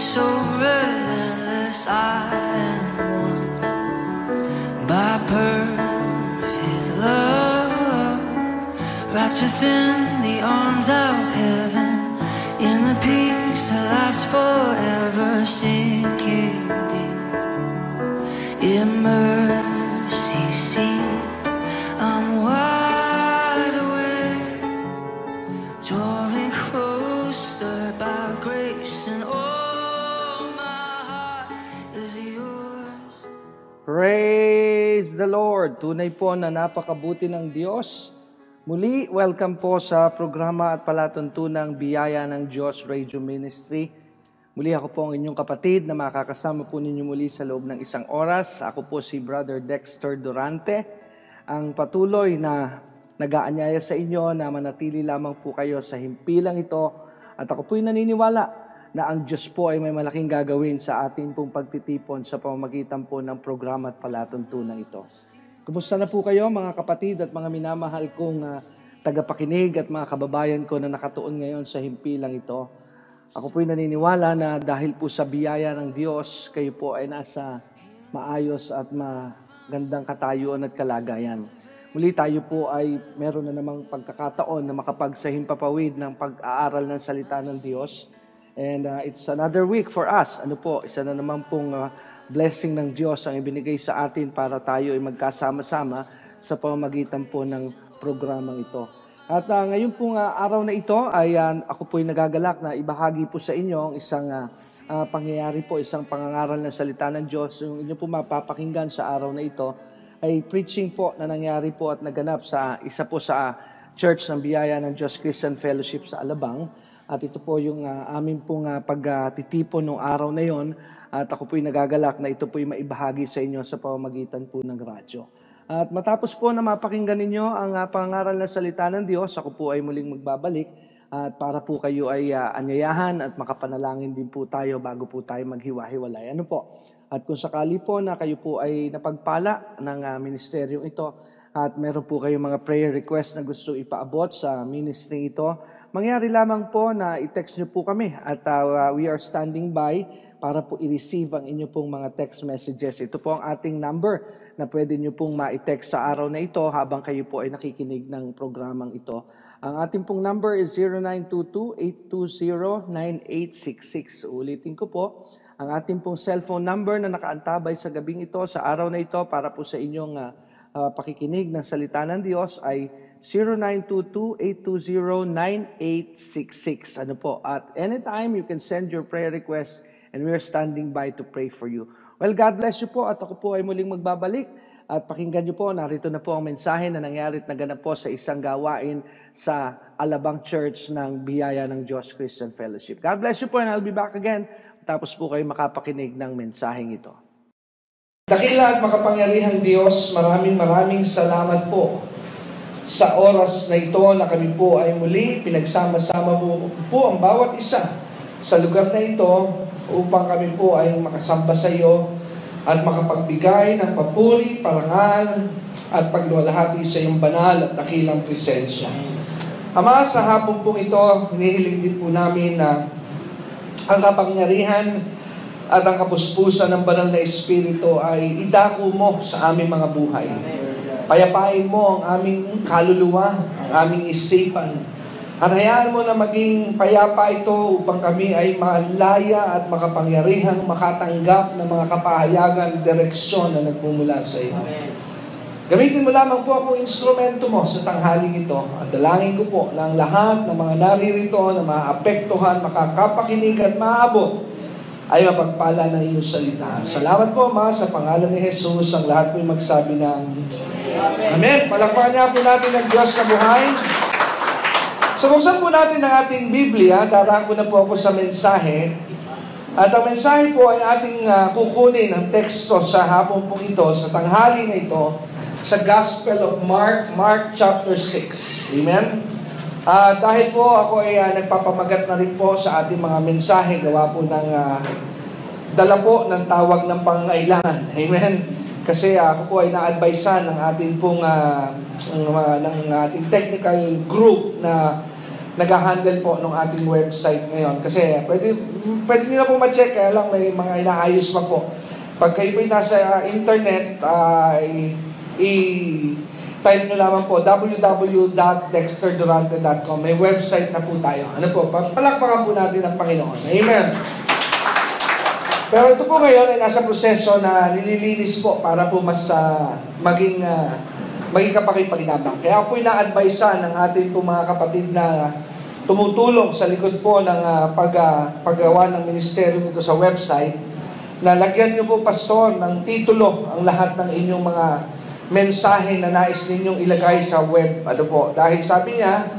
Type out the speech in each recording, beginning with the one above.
so relentless, I am won by perfect love, wrapped within the arms of heaven, in the peace that lasts forever, sinking deep in mercy seat. I'm wide awake, drawing closer by grace, and all my heart is yours. Praise the Lord! Tunay po na napakabuti ng Diyos. Muli, welcome po sa programa at palatuntunang Biyaya ng Diyos Radio Ministry. Muli ako po ang inyong kapatid na makakasama po ninyo muli sa loob ng isang oras. Ako po si Brother Dexter Durante, ang patuloy na nag-aanyaya sa inyo na manatili lamang po kayo sa himpilang ito. At ako po'y naniniwala na ang Diyos po ay may malaking gagawin sa ating pong pagtitipon sa pamamagitan po ng programa at palatuntunan ito. Kumusta na po kayo mga kapatid at mga minamahal kong tagapakinig at mga kababayan ko na nakatuon ngayon sa himpilang ito? Ako po'y naniniwala na dahil po sa biyaya ng Diyos, kayo po ay nasa maayos at magandang katayuan at kalagayan. Muli tayo po ay meron na namang pagkakataon na makapagsahimpapawid ng pag-aaral ng salita ng Diyos. And it's another week for us. Isa na naman pong blessing ng Diyos ang ibinigay sa atin para tayo ay magkasama-sama sa pamamagitan po ng programang ito. At ngayon pong araw na ito ay ako po'y nagagalak na ibahagi po sa inyo ang isang pangyayari po, isang pangangaral ng salita ng Diyos. Yung inyo po mapapakinggan sa araw na ito ay preaching po na nangyari po at naganap sa isa po sa Church ng Biyaya ng Diyos Christian Fellowship sa Alabang. At ito po yung amin pong pagtitipon ng araw na yon. At ako po'y nagagalak na ito po'y maibahagi sa inyo sa pamamagitan po ng radyo. At matapos po na mapakinggan ninyo ang pangaral na salita ng Diyos, ako po ay muling magbabalik at para po kayo ay anyayahan at makapanalangin din po tayo bago po tayo maghiwa-hiwalay. Ano po? At kung sakali po na kayo po ay napagpala ng ministeryong ito at meron po kayong mga prayer request na gusto ipaabot sa ministry ito, mangyari lamang po na i-text nyo po kami at we are standing by para po i-receive ang inyo pong mga text messages. Ito po ang ating number na pwede nyo pong ma-text sa araw na ito habang kayo po ay nakikinig ng programang ito. Ang ating pong number is 0922-820-9866. Ulitin ko po, ang ating pong cellphone number na nakaantabay sa gabing ito, sa araw na ito, para po sa inyong pakikinig ng salita ng Diyos ay 0922-820-9866. Ano po? At anytime you can send your prayer request and we are standing by to pray for you. Well, God bless you po at ako po ay muling magbabalik at pakinggan niyo po, narito na po ang mensahe na nangyari at naganap po sa isang gawain sa Alabang Church ng Biyaya ng Diyos Christian Fellowship. God bless you po and I'll be back again tapos po kayo makapakinig ng mensaheng ito. Dakila at makapangyarihang Diyos, maraming salamat po sa oras na ito na kami po ay muli pinagsama-sama po ang bawat isa sa lugar na ito upang kami po ay makasamba sa iyo at makapagbigay ng papuri, parangal at pagluwalhati sa iyong banal at dakilang presensya. Ama, sa hapon pong ito, hinihiling din po namin na ang kapangyarihan at ang kapuspusan ng banal na Espiritu ay idako mo sa aming mga buhay. Payapain mo ang aming kaluluwa, ang aming isipan. At hayaan mo na maging payapa ito upang kami ay malaya at makapangyarihang makatanggap ng mga kapahayagan, direksyon na nagmumula sa iyo. Gamitin mo lamang po akong instrumento mo sa tanghaling ito. At dalangin ko po na ang lahat ng mga naririto na maapektuhan, makakapakinig at maabot ay mapagpala ng iyong salita. Salamat po, Ama, sa pangalan ni Jesus. Ang lahat po'y magsabi ng Amen. Palakpakan niya po natin ang Diyos sa buhay. So, buksan po natin ang ating Biblia. Daraan ko na po ako sa mensahe. At ang mensahe po ay ating kukunin ang teksto sa hapon po ito, sa tanghali na ito, sa Gospel of Mark chapter 6. Amen? Dahil po ako ay nagpapamagat na rin po sa ating mga mensahe, gawa po ng dala po ng tawag ng pangangailangan. Amen? Kasi ako po ay na-advisean ng ating pong ng ating technical group na nag-handle po ng ating website ngayon. Kasi pwede nyo na po ma-check, kaya lang may mga inaayos pa po. Pag kayo po nasa internet, i-type nyo lamang po www.dexterdurante.com. May website na po tayo. Ano po? Palakpakan po natin ang Panginoon. Amen. Pero ito po ngayon ay nasa proseso na nililinis po para po mas maging kapakipaginabangan. Kaya ako po ina-advise ng ating po mga kapatid na tumutulong sa likod po ng paggawa ng ministeryo nito sa website, na lagyan niyo po, pastor, ng titulo ang lahat ng inyong mga mensahe na nais ninyong ilagay sa web. Ano po? Dahil sabi niya,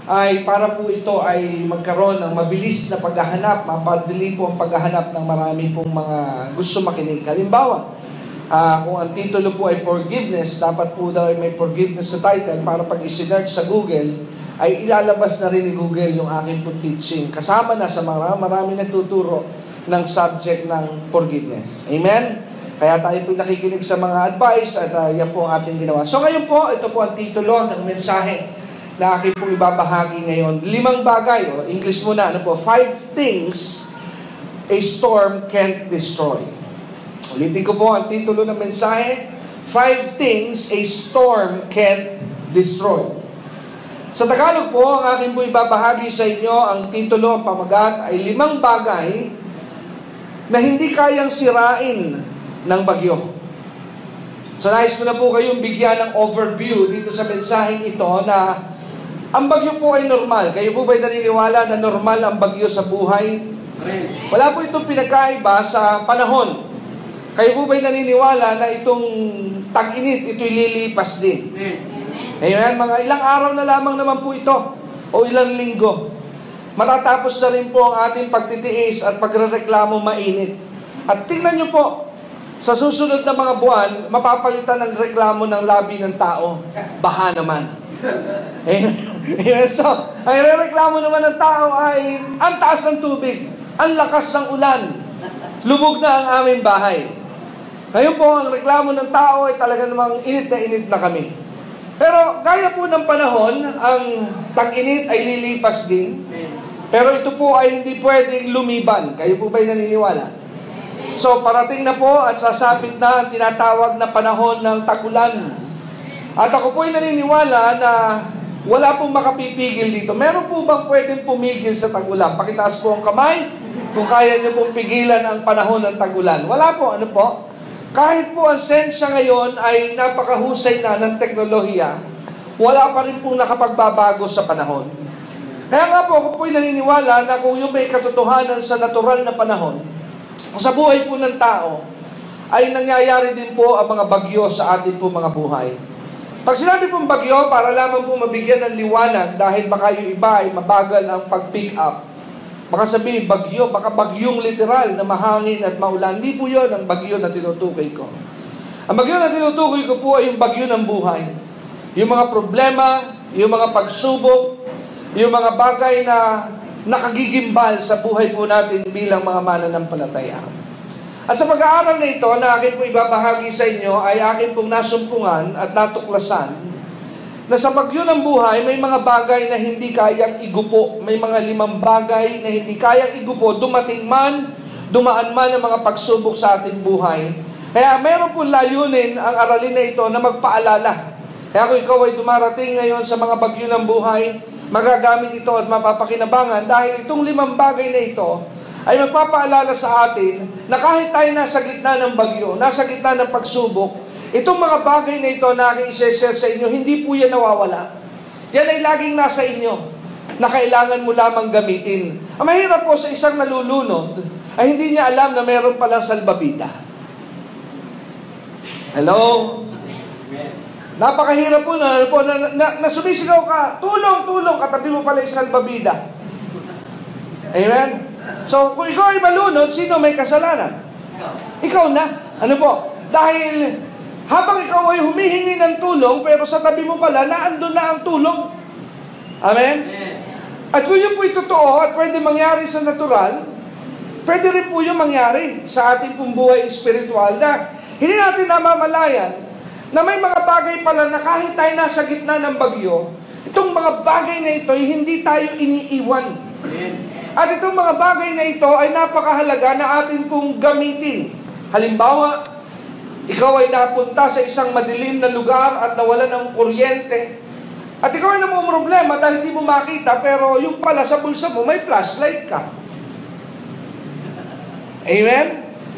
ay para po ito ay magkaroon ng mabilis na paghahanap, mapadali po ang paghahanap ng marami pong mga gusto makinig. Halimbawa, kung ang titulo po ay forgiveness, dapat po daw ay may forgiveness sa title para pag i-search sa Google, ay ilalabas na rin ni Google yung aking po teaching. Kasama na sa marami nagtuturo ng subject ng forgiveness. Amen? Kaya tayo po nakikinig sa mga advice at yan po ang ating ginawa. So ngayon po, ito po ang titulo ng mensahe na aking pong ibabahagi ngayon. 5 bagay, o English muna, 5 things a storm can't destroy. Ulitin ko po ang titulo ng mensahe, 5 things a storm can't destroy. Sa Tagalog po, ang aking po ibabahagi sa inyo, ang titulo, ang pamagat, ay 5 bagay na hindi kayang sirain ng bagyo. So nais ko na po kayong bigyan ng overview dito sa mensaheng ito na ang bagyo po ay normal. Kayo po ba'y naniniwala na normal ang bagyo sa buhay? Wala po itong pinagkaiba sa panahon. Kayo po ba'y naniniwala na itong tag-init, ito'y lilipas din? Amen. Mga ilang araw na lamang naman po ito, o ilang linggo. Matatapos na rin po ang ating pagtitiis at pagrereklamo mainit. At tingnan nyo po, sa susunod na mga buwan, mapapalitan ang reklamo ng labi ng tao. Baha naman. So, ang rereklamo naman ng tao ay ang taas ng tubig, ang lakas ng ulan, lubog na ang aming bahay. Ngayon po, ang reklamo ng tao ay talaga namang init na kami. Pero gaya po ng panahon, ang tag-init ay lilipas din. Pero ito po ay hindi pwedeng lumiban. Kayo po ba'y naniniwala? So parating na po at sasapit na ang tinatawag na panahon ng tag-ulan. At ako po ay naniniwala na wala pong makapipigil dito. Meron po bang pwedeng pumigil sa tag-ulan? Pakitaas po ang kamay kung kaya niyo pong pigilan ang panahon ng tag-ulan. Wala po, ano po? Kahit po ang sensya ngayon ay napakahusay na ng teknolohiya, wala pa rin po nakapagbabago sa panahon. Kaya nga po, ako po'y naniniwala na kung yung may katotohanan sa natural na panahon, sa buhay po ng tao, ay nangyayari din po ang mga bagyo sa ating po mga buhay. Pag sinabi pong bagyo, para lamang po mabigyan ng liwanag dahil baka yung iba ay mabagal ang pag-pick up. Baka sabihin, bagyo, baka bagyong literal na mahangin at maulan. Hindi po yun ang bagyo na tinutukoy ko. Ang bagyo na tinutukoy ko po ay yung bagyo ng buhay. Yung mga problema, yung mga pagsubok, yung mga bagay na nakagigimbal sa buhay po natin bilang mga mananampalataya. At sa pag-aaral na ito na akin po ibabahagi sa inyo ay akin pong nasumpungan at natuklasan na sa bagyo ng buhay may mga bagay na hindi kayang igupo. May mga 5 bagay na hindi kayang igupo, dumating man, dumaan man ang mga pagsubok sa ating buhay. Kaya meron po layunin ang aralin na ito na magpaalala. Kaya kung ikaw ay dumarating ngayon sa mga bagyo ng buhay, magagamit ito at mapapakinabangan dahil itong 5 bagay na ito ay magpapaalala sa atin na kahit tayo nasa gitna ng bagyo, nasa gitna ng pagsubok, itong mga bagay na ito na aking i-share sa inyo, hindi po yan nawawala. Yan ay laging nasa inyo na kailangan mo lamang gamitin. Ang mahirap po sa isang nalulunod ay hindi niya alam na meron palang salbabida. Hello? Napakahirap po na sumisigaw ka, tulong, katabi mo pala isang salbabida. Amen? So, kung ikaw ay malunod, sino may kasalanan? Ikaw na. Ano po? Dahil habang ikaw ay humihingi ng tulong, pero sa tabi mo pala, naandun na ang tulong. Amen? At kung yun po'y totoo at pwede mangyari sa natural, pwede rin po yung mangyari sa ating pong buhay espiritual na hindi natin namamalayan na may mga bagay pala na kahit tayo nasa gitna ng bagyo, Itong mga bagay na ito, hindi tayo iniiwan. At itong mga bagay na ito ay napakahalaga na atin pong gamitin. Halimbawa, ikaw ay napunta sa isang madilim na lugar at nawalan ng kuryente. At ikaw ay namang problema dahil hindi mo makita, pero yung pala sa bulsa mo, may flashlight ka. Amen?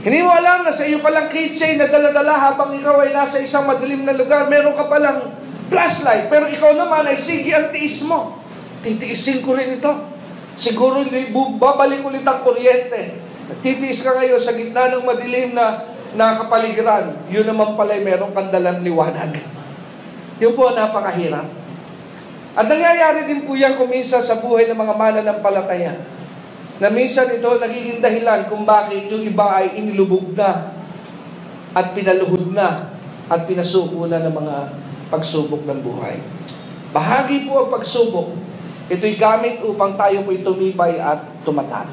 Hindi mo alam na sa iyo palang keychain na dala-dala habang ikaw ay nasa isang madilim na lugar, meron ka palang flashlight. Pero ikaw naman ay sige ang tiis mo. Titiisin ko rin ito. Siguro babalik ulit ang kuryente. Titiis ka ngayon sa gitna ng madilim na kapaligiran. Yun naman pala meron kang dalang liwanag. Yun po napakahirap. At nangyayari din po yan kuminsan sa buhay ng mga mananampalataya. Na minsan ito nagiging dahilan kung bakit yung iba ay inilubog na at pinaluhod na at pinasuko na ng mga pagsubok ng buhay. Bahagi po ang pagsubok. Ito'y gamit upang tayo po'y tumibay at tumatag.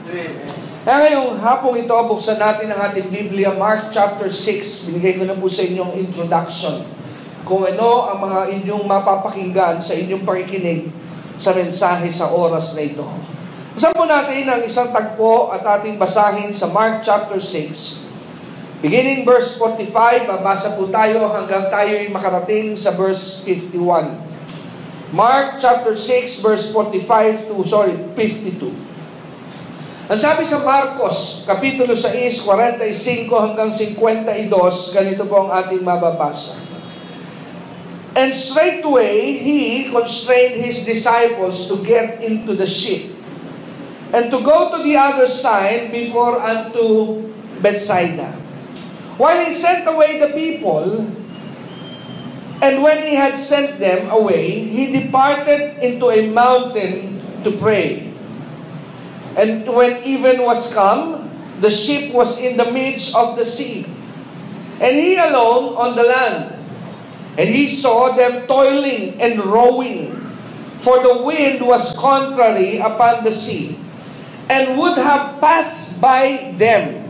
Kaya ngayong hapong ito, buksan natin ang ating Biblia, Mark chapter 6. Binigay ko na po sa inyong introduction. Kung ano ang mga inyong mapapakinggan sa inyong pakikinig sa mensahe sa oras na ito. Basahin po natin ang isang tagpo at ating basahin sa Mark chapter 6. Beginning verse 45, babasa po tayo hanggang tayo'y makarating sa verse 51. Mark chapter 6 verse 52. Ang sabi sa Marcos, kapitulo 6, 45 hanggang 52, ganito po ang ating mababasa. And straightway he constrained his disciples to get into the ship and to go to the other side before unto Bethsaida. While he sent away the people, and when he had sent them away, he departed into a mountain to pray. And when even was come, the ship was in the midst of the sea, and he alone on the land. And he saw them toiling and rowing, for the wind was contrary upon the sea, and would have passed by them.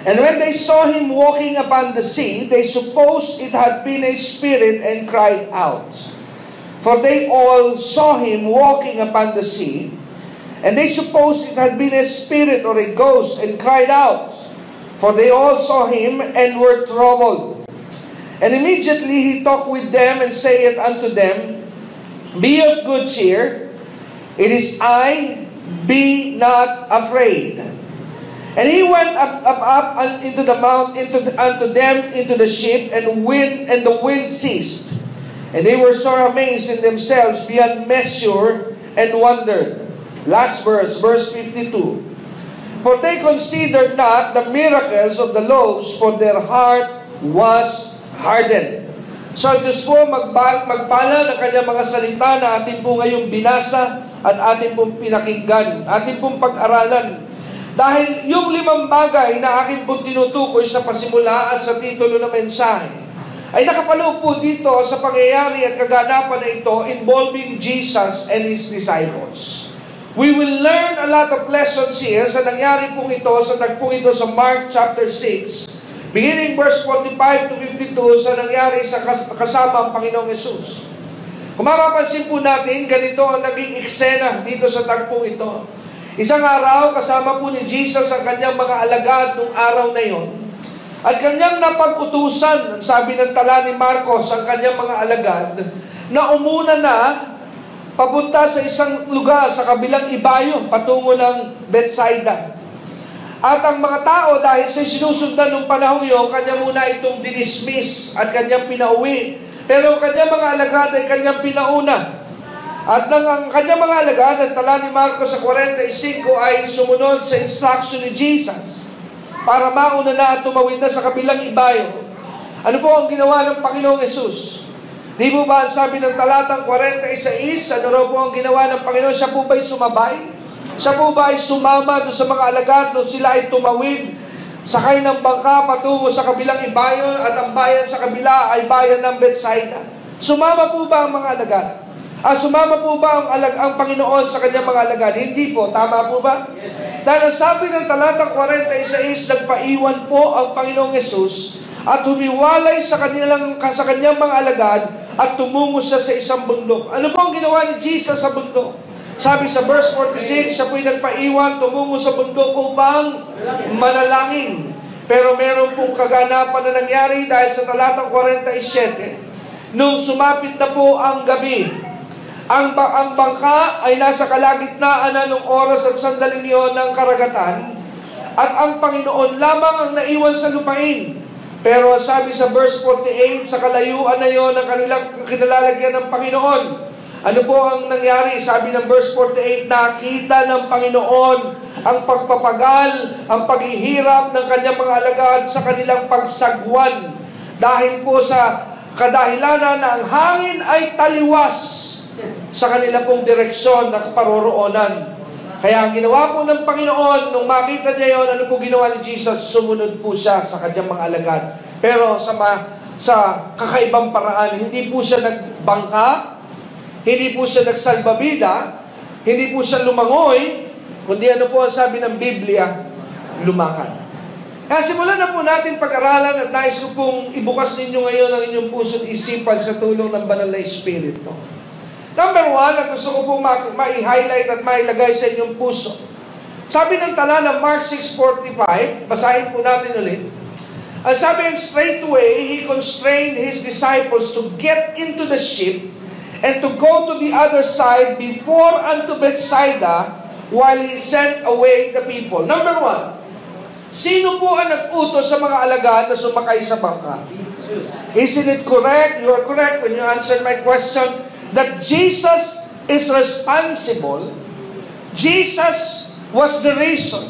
And when they saw him walking upon the sea, they supposed it had been a spirit and cried out. For they all saw him walking upon the sea, and they supposed it had been a spirit or a ghost and cried out. For they all saw him and were troubled. And immediately he talked with them and saith unto them, Be of good cheer, it is I, be not afraid. And he went up into the mount, unto them into the ship, and the wind ceased. And they were sore amazed in themselves beyond measure, and wondered. Last verse 52. For they considered not the miracles of the loaves, for their heart was hardened. So Diyos po magpala ng kanyang mga salita na ating po ngayong binasa at ating pong pinakinggan, ating pong pag-aralan. Dahil yung 5 bagay na aking pong tinutukoy sa pasimula at sa titulo ng mensahe ay nakapaloob po dito sa pangyayari at kaganapan na ito involving Jesus and His disciples. We will learn a lot of lessons here sa nangyari pong ito, sa tagpong ito sa Mark chapter 6, beginning verse 45 to 52 sa nangyari sa kasama ang Panginoong Yesus. Kung mapapansin po natin, ganito ang naging eksena dito sa tagpong ito. Isang araw, kasama po ni Jesus ang kanyang mga alagad nung araw na yon. At kanyang napag-utusan, sabi ng tala ni Marcos, ang kanyang mga alagad, na umuna na papunta sa isang lugar sa kabilang ibayo, patungo ng Bethsaida. At ang mga tao, dahil sa sinusundan ng panahon yun, kanya muna itong dinismiss at kanyang pinauwi. Pero ang kanyang mga alagad ay kanyang pinauna. At ang kanyang mga alagad, ang tala ni Marcos sa 45 ay sumunod sa instruction ni Jesus para mauna na at tumawid na sa kabilang ibayo. Ano po ang ginawa ng Panginoong Yesus? Di po ba sabi ng talatang 46, ano raw po ang ginawa ng Panginoon? Siya po ba'y sumabay? Siya po ba ay sumama doon sa mga alagad doon sila ay tumawid, sakay ng bangka patungo sa kabilang ibayo at ang bayan sa kabila ay bayan ng Bethsaida? Sumama po ba ang mga alagad? Sumama po ba ang Panginoon sa kanyang mga alagad? Hindi po. Tama po ba? Yes. Dahil sabi ng talatang 46, nagpaiwan po ang Panginoong Yesus at humiwalay sa kanyang mga alagad at tumungo siya sa isang bundok. Ano po ang ginawa ni Jesus sa bundok? Sabi sa verse 46, siya po'y nagpaiwan, tumungo sa bundok upang manalangin. Pero meron pong kaganapan na nangyari dahil sa talatang 47. Nung sumapit na po ang gabi, ang bangka ay nasa kalagitnaan na nung oras at sandaling iyon ng karagatan, at ang Panginoon lamang ang naiwan sa lupain. Pero sabi sa verse 48, sa kalayuan na iyon ang kanilang kinalalagyan ng Panginoon. Ano po ang nangyari? Sabi ng verse 48, nakita ng Panginoon ang pagpapagal, ang paghihirap ng kanyang mga alagad sa kanilang pagsagwan. Dahil po sa kadahilanan na ang hangin ay taliwas sa kanila pong direksyon ng paroroonan. Kaya ang ginawa po ng Panginoon, nung makita niya yon, ano po ginawa ni Jesus? Sumunod po siya sa kanyang mga alagad. Pero sa kakaibang paraan, hindi po siya nagbangka, hindi po siya nagsalbabida, hindi po siya lumangoy, kundi ano po ang sabi ng Biblia? Lumakad. Kaya simulan na po natin pag-aralan at nais ko pong ibukas ninyo ngayon ang inyong puso't isipan sa tulong ng Banal na Espiritu. Number 1, ang gusto ko pong ma-highlight at mailagay sa inyong puso. Sabi ng tala ng Mark 6:45, basahin po natin ulit. Ang sabi, straightway, He constrained His disciples to get into the ship and to go to the other side before unto Bethsaida while He sent away the people. Number 1, sino po ang nag-utos sa mga alagad na sumakay sa bangka? Isn't it correct? You are correct when you answer my question that Jesus is responsible. Jesus was the reason.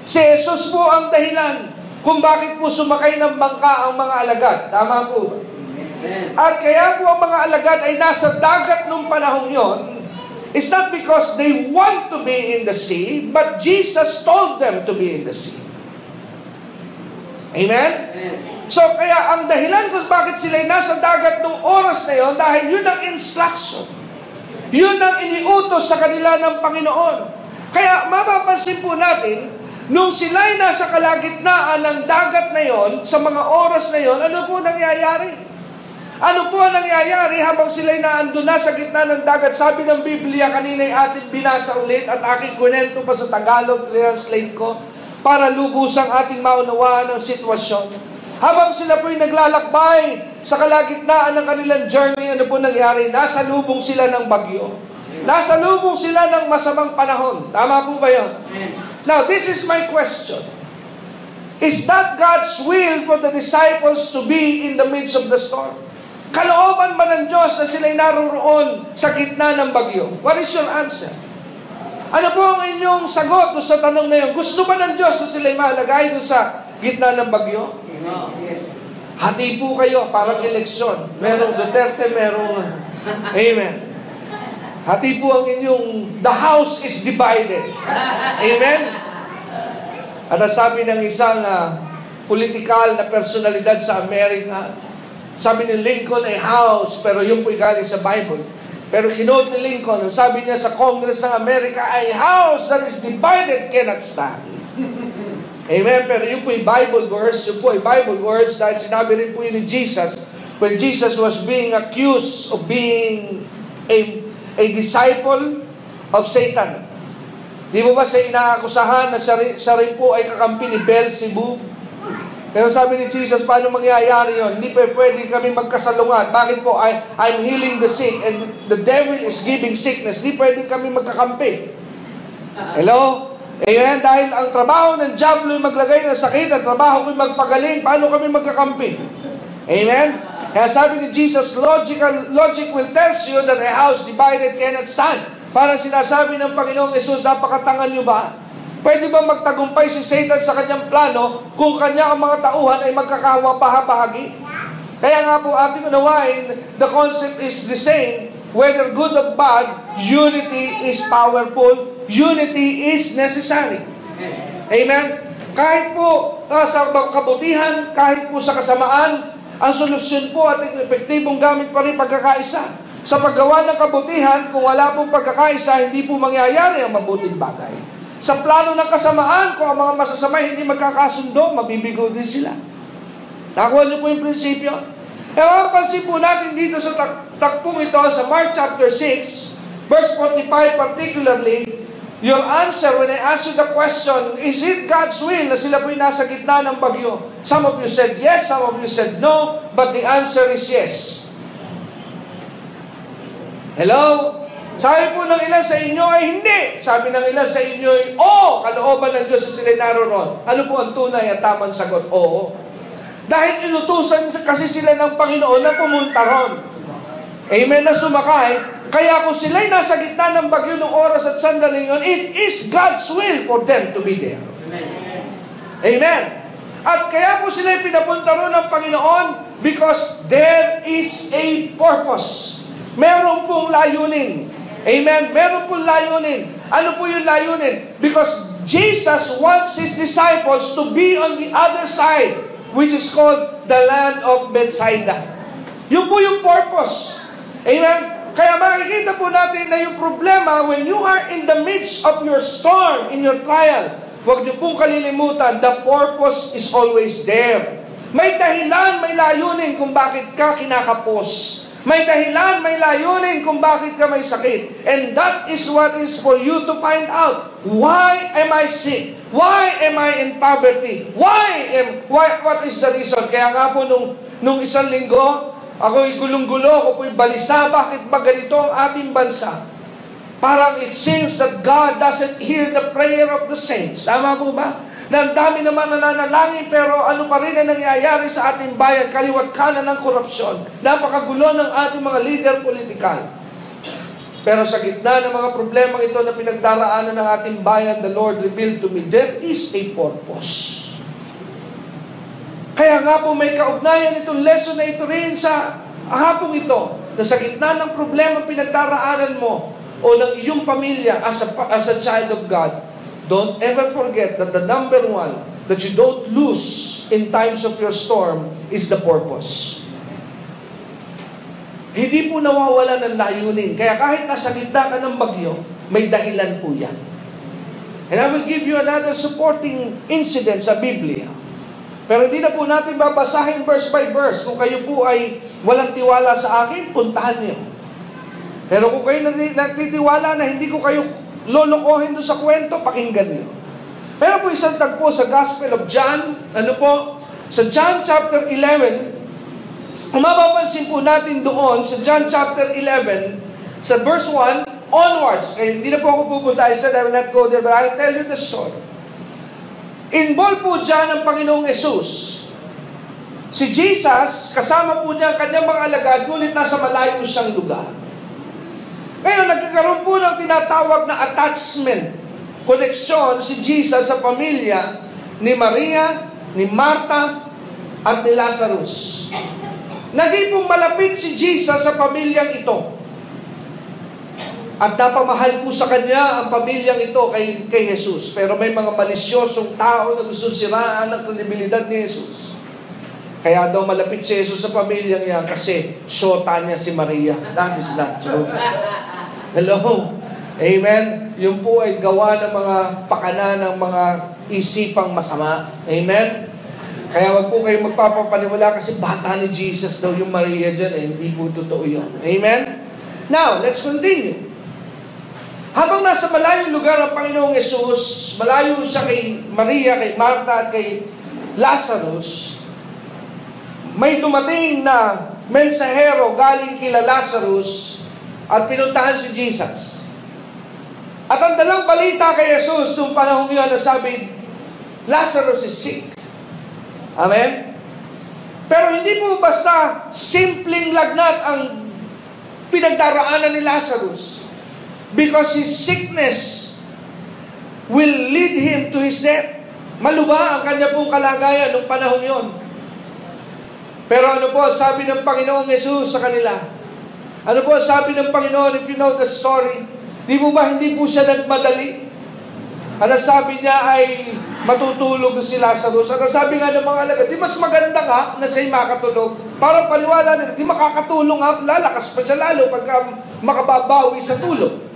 Si Jesus po ang dahilan kung bakit po sumakay ng bangka ang mga alagad. Tama po ba? At kaya po ang mga alagad ay nasa dagat nung panahon yon. It's not because they want to be in the sea, but Jesus told them to be in the sea. Amen? So, kaya ang dahilan kung bakit sila'y nasa dagat nung oras na yon, dahil yun ang instruction. Yun ang iniutos sa kanila ng Panginoon. Kaya, mapapansin po natin, nung sila'y nasa kalagitnaan ng dagat na yon, sa mga oras na yon, ano po nangyayari? Ano po ang nangyayari habang sila'y naandun na sa gitna ng dagat? Sabi ng Biblia, kanina'y ating binasa ulit at aking kwento pa sa Tagalog, translate ko, para lubusang ating maunawaan ang sitwasyon. Habang sila po'y naglalakbay sa kalagitnaan ng kanilang journey, ano po nangyari? Nasa lubong sila ng bagyo. Nasa lubong sila ng masamang panahon. Tama po ba yun? Now, this is my question. Is that God's will for the disciples to be in the midst of the storm? Kalooban ba ng Diyos na sila'y naroon sa gitna ng bagyo? What is your answer? Ano po ang inyong sagot sa tanong na yun? Gusto ba ng Diyos na sila'y malagay doon sa gitna ng bagyo? Hati po kayo, parang eleksyon. Merong Duterte, merong... Amen. Hati po ang inyong... The house is divided. Amen? At sabi ng isang politikal na personalidad sa Amerika, sabi ni Lincoln ay house, pero yung po'y galing sa Bible. Pero kinote ni Lincoln, ang sabi niya sa Congress ng Amerika ay house that is divided cannot stand. Amen? Pero yung po'y Bible verse, yung po'y Bible words dahil sinabi rin po yun ni Jesus when Jesus was being accused of being a disciple of Satan. Di ba siya inaakusahan na siya rin po ay kakampi ni Beelzebub? Pero sabi ni Jesus, paano mangyayari yun? Hindi pa pwede kami magkasalungat. Bakit po? I'm healing the sick and the devil is giving sickness. Hindi pwede kami magkakampi. Hello? Amen? Dahil ang trabaho ng diablo ay maglagay ng sakit, ang trabaho ko ay magpagaling. Paano kami magkakampi? Amen? Kaya sabi ni Jesus, logic will tell you that a house divided cannot stand. Parang sinasabi ng Panginoong Jesus, napakatangan nyo ba? Pwede ba magtagumpay si Satan sa kanyang plano kung kanya ang mga tauhan ay magkakawa-bahagi? Kaya nga po ating unawain, the concept is the same. Whether good or bad, unity is powerful. Unity is necessary. Amen? Kahit po sa kabutihan, kahit po sa kasamaan, ang solusyon po at epektibong gamit pa rin pagkakaisa. Sa paggawa ng kabutihan, kung wala pong pagkakaisa, hindi po mangyayari ang mabuting bagay. Sa plano ng kasamaan, kung ang mga masasamay hindi magkakasundo, mabibigo din sila. Nakuha niyo po yung prinsipyo? Mapapansin po natin dito sa takpong ito, sa Mark chapter 6, verse 45 particularly, your answer when I ask you the question, is it God's will na sila po'y nasa gitna ng bagyo? Some of you said yes, some of you said no, but the answer is yes. Hello? Sabi po ng ilan sa inyo ay hindi. Sabi ng ilan sa inyo ay kalooban ng Diyos sa sila naroon. Ano po ang tunay at tamang sagot? Oo. Dahil inutusan kasi sila ng Panginoon na pumunta ron. Amen, na sumakay. Kaya kung sila'y nasa gitna ng bagyo ng oras at sandaling yun, it is God's will for them to be there. Amen. At kaya po sila'y pinapunta ron ng Panginoon because there is a purpose. Meron pong layunin. Amen? Meron pong layunin. Ano po yung layunin? Because Jesus wants His disciples to be on the other side, which is called the land of Bethsaida. Yun po yung purpose. Amen? Kaya makikita po natin na yung problema, when you are in the midst of your storm, in your trial, huwag niyo pong kalilimutan, the purpose is always there. May dahilan, may layunin kung bakit ka kinakapos. May dahilan, may layunin kung bakit ka may sakit. And that is what is for you to find out. Why am I sick? Why am I in poverty? What is the reason? Kaya nga po nung isang linggo, ako'y gulong-gulo, ako po'y balisa. Bakit ba ganito ang ating bansa? Parang it seems that God doesn't hear the prayer of the saints. Tama po ba? Na ang dami naman nananalangin, pero ano pa rin ang nangyayari sa ating bayan? Kaliwat kanan ng korupsyon. Napakagulo ng ating mga leader politikal. Pero sa gitna ng mga problema ito na pinagdaraanan ng ating bayan, the Lord revealed to me, there is a purpose. Kaya nga po may kaugnayan itong lesson na ito rin sa hapong ito, na sa gitna ng problema pinagdaraanan mo o ng iyong pamilya as a child of God, don't ever forget that the number one that you don't lose in times of your storm is the purpose. Hindi po nawawala ng layunin. Kaya kahit nasa gitna ka ng bagyo, may dahilan po yan. And I will give you another supporting incident sa Biblia. Pero hindi na po natin babasahin verse by verse. Kung kayo po ay walang tiwala sa akin, puntahan niyo. Pero kung kayo nagtitiwala na hindi ko kayo lolokohin doon sa kwento, pakinggan niyo. Pero po isang tagpo sa Gospel of John, sa John chapter 11, kung mapapansin po natin doon, sa John chapter 11, sa verse 1, onwards, hindi na po ako pupunta, I said I will not go there, but I'll tell you the story. Involved po dyan ang Panginoong Jesus. Si Jesus, kasama po niya ang kanyang mga alagad, ngunit nasa malayo siyang lugar. Ngayon, nagkakaroon po ng tinatawag na attachment, koneksyon si Jesus sa pamilya ni Maria, ni Marta, at ni Lazarus. Naging pong malapit si Jesus sa pamilyang ito. At napamahal po sa kanya ang pamilyang ito kay Jesus. Pero may mga malisyosong tao na gusto siraan ang kredibilidad ni Jesus. Kaya daw malapit si Jesus sa pamilyang yan kasi syota niya si Maria. That is not true. Hello? Amen? Yun po ay gawa ng mga pakana ng mga isipang masama. Amen? Kaya wag po kayo magpapapaniwala kasi bata ni Jesus daw yung Maria dyan. Hindi po totoo yun. Amen? Now, let's continue. Habang nasa malayong lugar ang Panginoong Jesus, malayo siya kay Maria, kay Marta, at kay Lazarus, may dumating na mensahero galing kila Lazarus at pinuntahan si Jesus. At ang dalang balita kay Jesus noong panahon yun na sabi, Lazarus is sick. Amen? Pero hindi po basta simpleng lagnat ang pinagdaraanan ni Lazarus. Because his sickness will lead him to his death. Maluba ang kanya pong kalagayan noong panahon yon. Pero ano po sabi ng Panginoong Jesus sa kanila? Ano po sabi ng Panginoon, if you know the story? Di mo ba hindi po siya nagmadali? Ano sabi niya ay matutulog si Lazarus. At sabi nga ng mga alagad, di mas maganda nga na siya'y makatulog. Para paniwala nila, di makakatulong nga, lalakas pa siya lalo pagka makababawi sa tulog.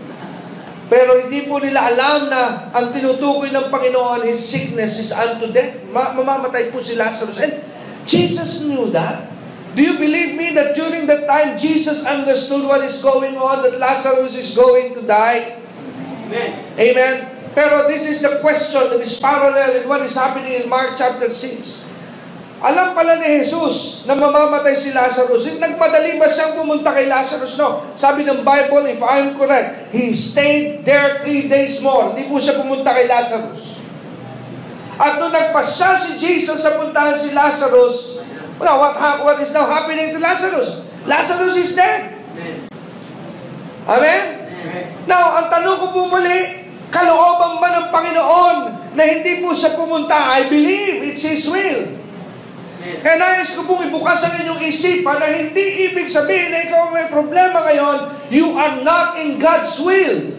Pero hindi po nila alam na ang tinutukoy ng Panginoon, his sickness is unto death. Mamamatay po si Lazarus. And Jesus knew that. Do you believe me that during that time, Jesus understood what is going on, that Lazarus is going to die? Amen. Amen? Pero this is the question that is parallel in what is happening in Mark chapter 6. Alam pala ni Jesus na mamamatay si Lazarus. Nagmadali ba siyang pumunta kay Lazarus? No. Sabi ng Bible, if I'm correct, he stayed there 3 days more. Hindi po siya pumunta kay Lazarus. At nung nagpasya si Jesus sa puntahan si Lazarus, what is now happening to Lazarus? Lazarus is dead. Amen? Now, ang tanong ko po muli, kalooban ba ng Panginoon na hindi po siya pumunta? I believe it's His will. Kaya nais ko pong ibukas ang inyong isipan na hindi ibig sabihin na ikaw may problema ngayon, you are not in God's will.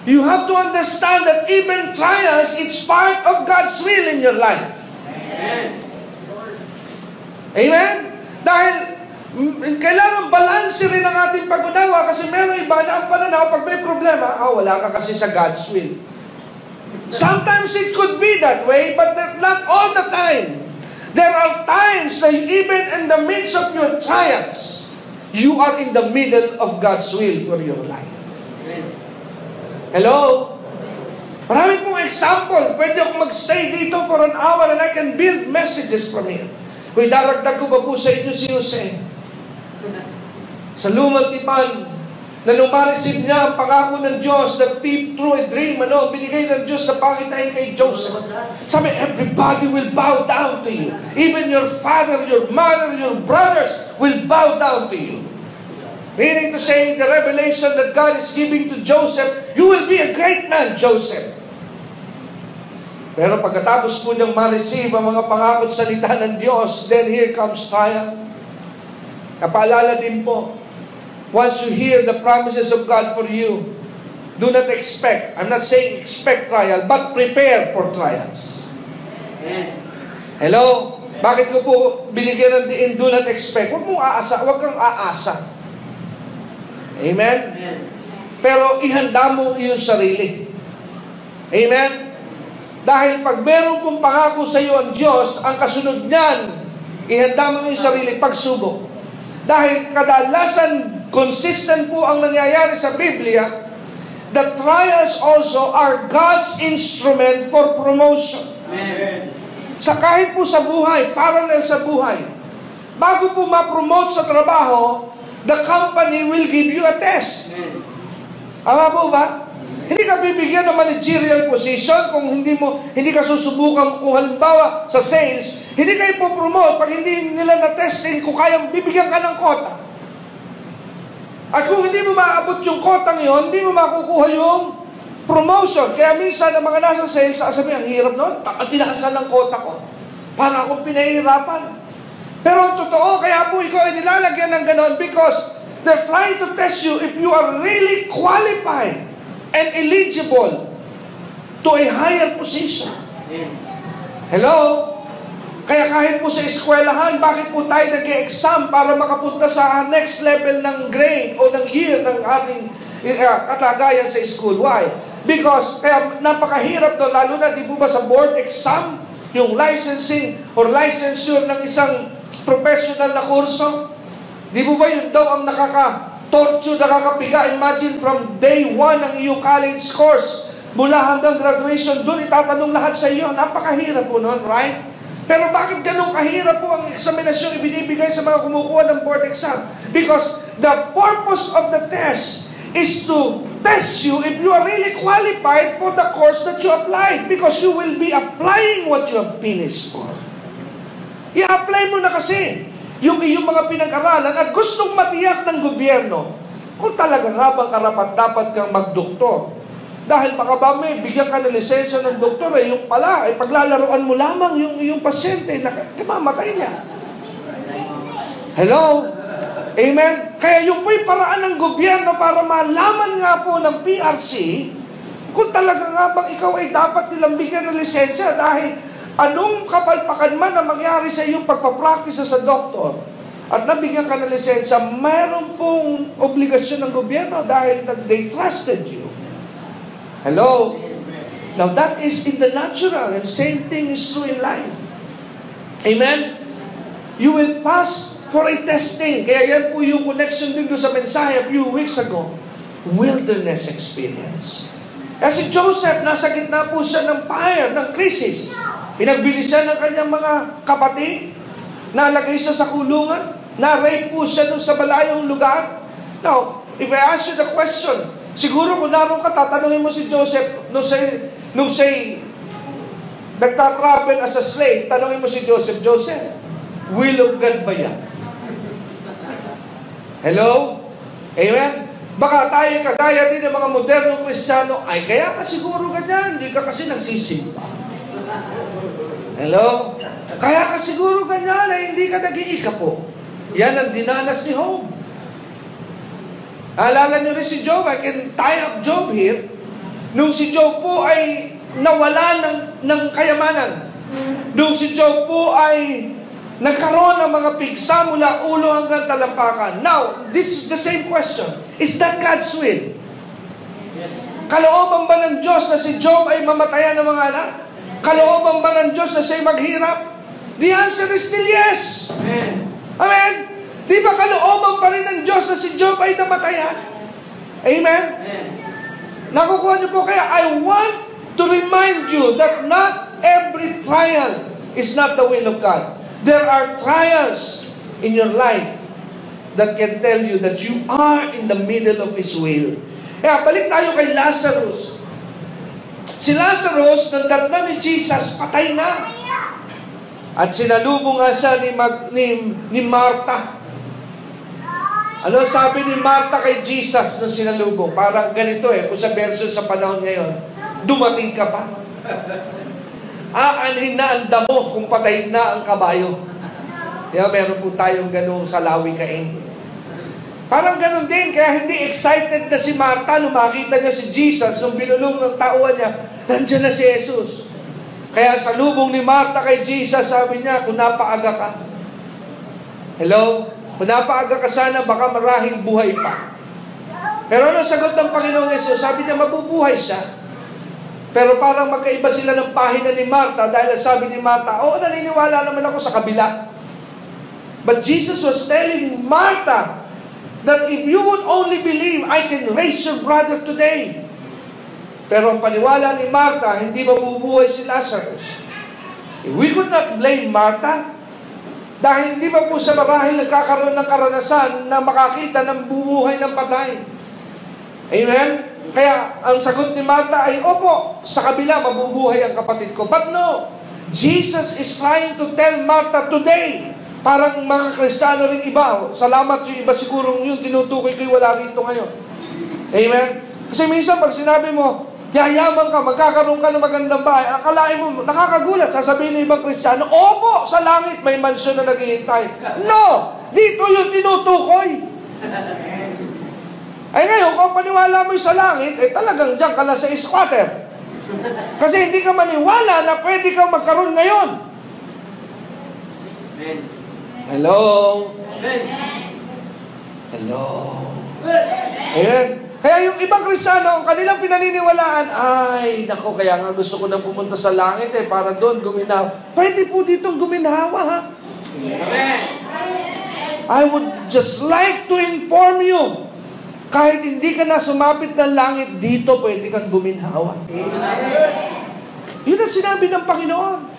You have to understand that even trials, it's part of God's will in your life. Amen. Amen? Dahil kailangan balanse rin ang ating pag-unawa kasi meron iba na ang pananaw pag may problema, wala ka kasi sa God's will. Sometimes it could be that way, but not all the time. There are times that even in the midst of your trials, you are in the middle of God's will for your life. Hello? Marami pong example. Pwede akong magstay dito for an hour and I can build messages from here. Kung daragdag ko ba po sa inyo si Jose? Sa lumang tipan, na nung ma-receive niya ang pangako ng Diyos that through a dream, binigay ng Diyos sa pangitain kay Joseph. Sabi, everybody will bow down to you. Even your father, your mother, your brothers will bow down to you. Meaning to say, the revelation that God is giving to Joseph, you will be a great man, Joseph. Pero pagkatapos po niyang ma-receive ang mga pangako at salita ng Diyos, then here comes trial. Kapaalala din po, once you hear the promises of God for you, do not expect, I'm not saying expect trial, but prepare for trials. Hello? Bakit ko po binigyan ng diin, do not expect? Huwag mong aasa, huwag kang aasa. Amen? Pero ihanda mo iyong sarili. Amen? Dahil pag meron pong pangako sa iyo ang Diyos, ang kasunod niyan, ihanda mo iyong sarili, pagsubok. Dahil kadalasan, consistent po ang nangyayari sa Biblia, the trials also are God's instrument for promotion. Amen. Sa kahit po sa buhay, parallel sa buhay, bago po ma-promote sa trabaho, the company will give you a test. Tama po ba? Hindi ka bibigyan ng managerial position kung hindi ka susubukan kung halimbawa sa sales, hindi ka ipopromote pag hindi nila na-testing kung kayang bibigyan ka ng quota. At kung hindi mo maabot yung quota yon, hindi mo makukuha yung promotion. Kaya minsan ang mga nasa sales, sabi, ang hirap noon, tinakasan ng quota ko. Para akong pinahirapan. Pero ang totoo, kaya po ikaw ay nilalagyan ng ganon because they're trying to test you if you are really qualified and eligible to a higher position. Hello? Kaya kahit po sa eskwelahan, bakit po tayo nag-exam para makapunta sa next level ng grade o ng year ng ating katagayan sa school? Why? Because kaya napakahirap doon, lalo na di po ba sa board exam, yung licensing or licensure ng isang professional na kurso, di po ba yun daw ang nakaka-torture, nakakapiga? Imagine from day 1 ng iyong college course, mula hanggang graduation, doon itatanong lahat sa iyo. Napakahirap po noon, right? Pero bakit ganun kahirap po ang eksaminasyon ibinibigay sa mga kumukuha ng board exam? Because the purpose of the test is to test you if you are really qualified for the course that you applied. Because you will be applying what you have finished for. I-apply mo na kasi yung iyong mga pinag-aralan at gustong matiyak ng gobyerno kung talaga nga bang karapat-dapat kang magdoktor. Dahil baka ba may bigyan ka ng lisensya ng doktor, yung pala, paglalaroan mo lamang yung pasyente, mamatay niya. Hello? Amen? Kaya yung po'y paraan ng gobyerno para malaman nga po ng PRC kung talaga nga bang ikaw ay dapat nilang bigyan ng lisensya dahil anong kapalpakan man na mangyari sa iyong pagpapraktisa sa doktor at nabigyan ka ng lisensya, mayroon pong obligasyon ng gobyerno dahil they trusted you. Hello? Now that is in the natural and same thing is true in life. Amen? You will pass for a testing. Kaya yan po yung connection din sa mensahe a few weeks ago. Wilderness experience. Kasi Joseph, nasa gitna po siya ng fire, ng crisis. Pinagbilisan ng kanyang mga kapatid. Nalagay siya sa kulungan. Na-rape po siya doon sa malayong lugar. Now, if I ask you the question, siguro kung naroon ka, tatanungin mo si Joseph, nung siya'y nagtatravel as a slave, tanungin mo si Joseph, Joseph, will of God ba yan? Hello? Amen? Baka tayo kagaya din ng mga modernong Kristiyano, ay kaya ka siguro ganyan, hindi ka kasi nagsisimba. Hello? Kaya ka siguro ganyan, ay hindi ka nag-iika po. Yan ang dinanas ni Job. Alala nyo rin si Job, I can tie up Job here. Nung si Job po ay nawala ng kayamanan. Nung si Job po ay nagkaroon ng mga pigsa mula ulo hanggang talampakan. Now, this is the same question. Is that God's will? Yes. Kalooban ba ng Diyos na si Job ay mamatayan ng mga anak? Kalooban ba ng Diyos na siya'y maghirap? The answer is still yes. Amen. Amen? Di ba kalooban pa rin ng Diyos na si Job ay namatayan? Amen? Amen. Nakukuha niyo po kaya, I want to remind you that not every trial is not the will of God. There are trials in your life that can tell you that you are in the middle of His will. Kaya balik tayo kay Lazarus. Si Lazarus, nang datnan ni Jesus, patay na. At sinalubong nga siya ni Martha. Ano sabi ni Martha kay Jesus nung sinalubong? Parang ganito kung sa version sa panahon ngayon, dumating ka pa. Aanhin na ang damo kung patay na ang kabayo. Kaya meron po tayong ganung sa lawikain. Parang ganun din, kaya hindi excited na si Martha nung makita niya si Jesus, nung binulong ng tauhan niya, nandiyan na si Jesus. Kaya sa lubong ni Martha kay Jesus, sabi niya, kung napaaga ka. Hello? Kung napaaga ka sana, baka marahing buhay pa. Pero ano sagot ng Panginoong Jesus? Sabi niya, mabubuhay siya. Pero parang magkaiba sila ng pahina ni Martha dahil sabi ni Martha, naniniwala naman ako sa kabila. But Jesus was telling Martha that if you would only believe, I can raise your brother today. Pero ang paniwala ni Martha, hindi mabubuhay si Lazarus. We could not blame Martha dahil hindi ba po sa marahil nagkakaroon ng karanasan na makakita ng bubuhay ng patay. Amen? Kaya ang sagot ni Martha ay, opo, sa kabila mabubuhay ang kapatid ko. But no, Jesus is trying to tell Martha today, parang mga Kristiyano rin iba, salamat yung iba sigurong yung tinutukoy ko'y wala rito ngayon. Amen? Kasi minsan pag sinabi mo, yayaman ka, magkakaroon ka ng magandang bahay, akalain mo, nakakagulat, sasabihin ng ibang Kristiyano, opo, sa langit may mansyon na naghihintay. No! Dito yung tinutukoy. Ay ngayon, kung paniwala mo sa langit, talagang dyan ka na sa squatter. Kasi hindi ka maniwala na pwede kang magkaroon ngayon. Amen. Hello? Amen. Hello? Amen? Kaya yung ibang Kristiyano, ang kanilang pinaniniwalaan, ay, nako, kaya nga gusto ko nang pumunta sa langit para doon guminawa. Pwede po ditong guminawa, ha? Amen. I would just like to inform you, kahit hindi ka na sumapit ng langit, dito pwede kang guminhawa. Yun ang sinabi ng Panginoon.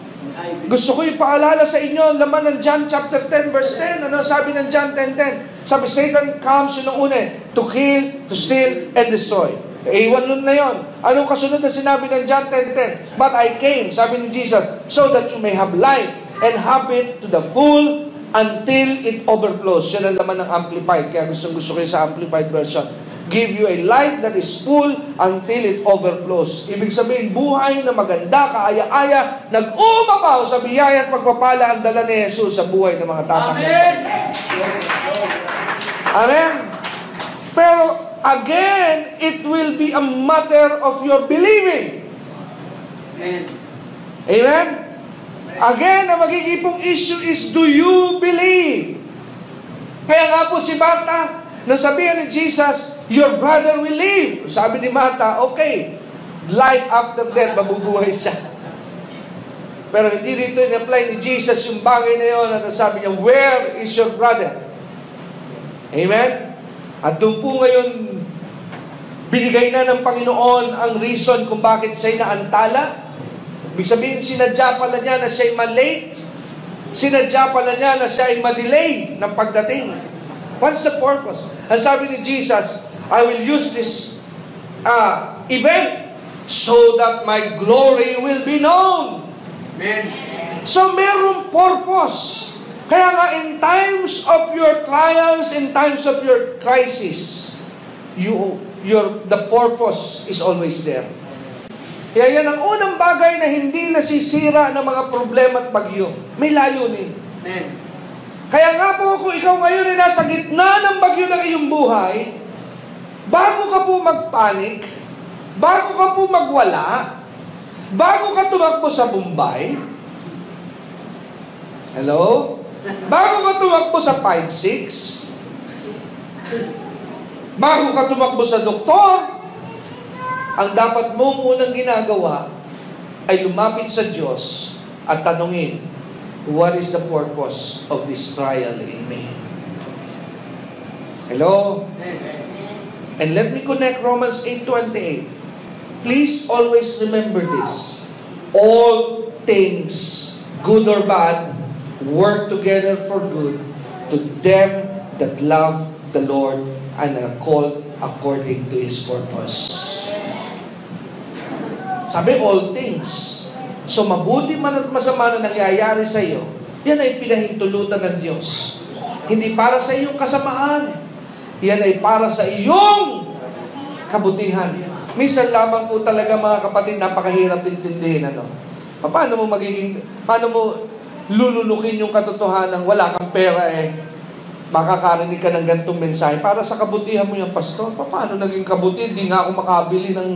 Gusto ko ipaalala sa inyo, laman ng John chapter 10 verse 10. Ano sabi ng John 10:10? Sabi, Satan comes yun ang una, to kill, to steal, and destroy. Iwan nun na yun. Anong kasunod na sinabi ng John 10:10? But I came, sabi ni Jesus, so that you may have life and have it to the full until it overflows. Yan ang laman ng Amplified. Kaya gusto ko yun sa Amplified version. Give you a life that is full until it overflows. Ibig sabihin, buhay na maganda, kaaya-aya, nag-umapaw sa biyaya at pagpapala ang dala ni Jesus sa buhay ng mga tatanggap. Amen. Amen? Pero, again, it will be a matter of your believing. Amen. Amen? Again, ang magiging issue is, do you believe? Kaya nga po si Martha, nang sabihan ni Jesus, your brother will live. Sabi ni Martha, okay, life after death, mabubuhay siya. Pero hindi dito in-apply ni Jesus yung bagay na yun at sabi niya, where is your brother? Amen? At doon po ngayon, binigay na ng Panginoon ang reason kung bakit siya'y naantala. Ibig sabihin, sinadya pala niya na siya'y malate. Sinadya pala niya na siya'y madelay ng pagdating. What's the purpose? Ang sabi ni Jesus, I will use this event so that my glory will be known. Amen. So, merong purpose. Kaya nga, in times of your trials, in times of your crisis, the purpose is always there. Kaya yan ang unang bagay na hindi nasisira ng mga problema at bagyo. May layunin. Amen. Kaya nga po, kung ikaw ngayon ay nasa gitna ng bagyo ng iyong buhay, bago ka po magpanik, bago ka po magwala, bago ka tumakbo sa Bombay, hello? Bago ka tumakbo sa 5-6, bago ka tumakbo sa doktor, ang dapat mong unang ginagawa ay lumapit sa Diyos at tanungin, what is the purpose of this trial in me? Hello? And let me connect Romans 8:28. Please always remember this. All things, good or bad, work together for good to them that love the Lord and are called according to His purpose. Sabi, all things. So, mabuti man at masama na nangyayari sa iyo, yan ay pinahintulutan ng Diyos. Hindi para sa iyong kasamaan. Yan ay para sa iyong kabutihan. Minsan lamang po talaga, mga kapatid, napakahirap intindihin. Paano mo lulunukin yung katotohanan, wala kang pera makakarinig ka ng ganitong mensahe para sa kabutihan mo yung pastor. Paano naging kabuti? Hindi nga ako makabili ng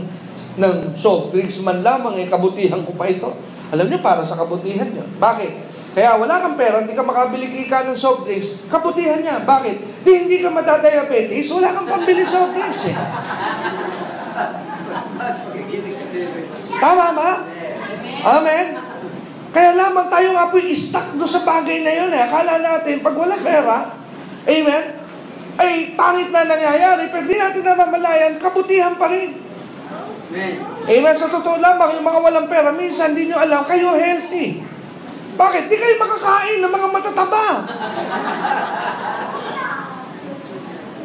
soft drinks man lamang, kabutihan ko pa ito. Alam niyo, para sa kabutihan niyo. Bakit? Kaya wala kang pera, hindi ka makabili ka ng soft drinks, kabutihan niya. Bakit? Hindi ka matadiabetes, wala kang pambili soft drinks Tama ba? Amen? Kaya lamang tayo nga po i-stuck doon sa bagay na yun. Akala natin, pag wala pera, amen, ay pangit na nangyayari, pero di natin namamalayan, kabutihan pa rin. Amen. Amen. Sa totoo lamang, yung mga walang pera, minsan di nyo alam, kayo healthy. Bakit? Di kayo makakain ng mga matataba.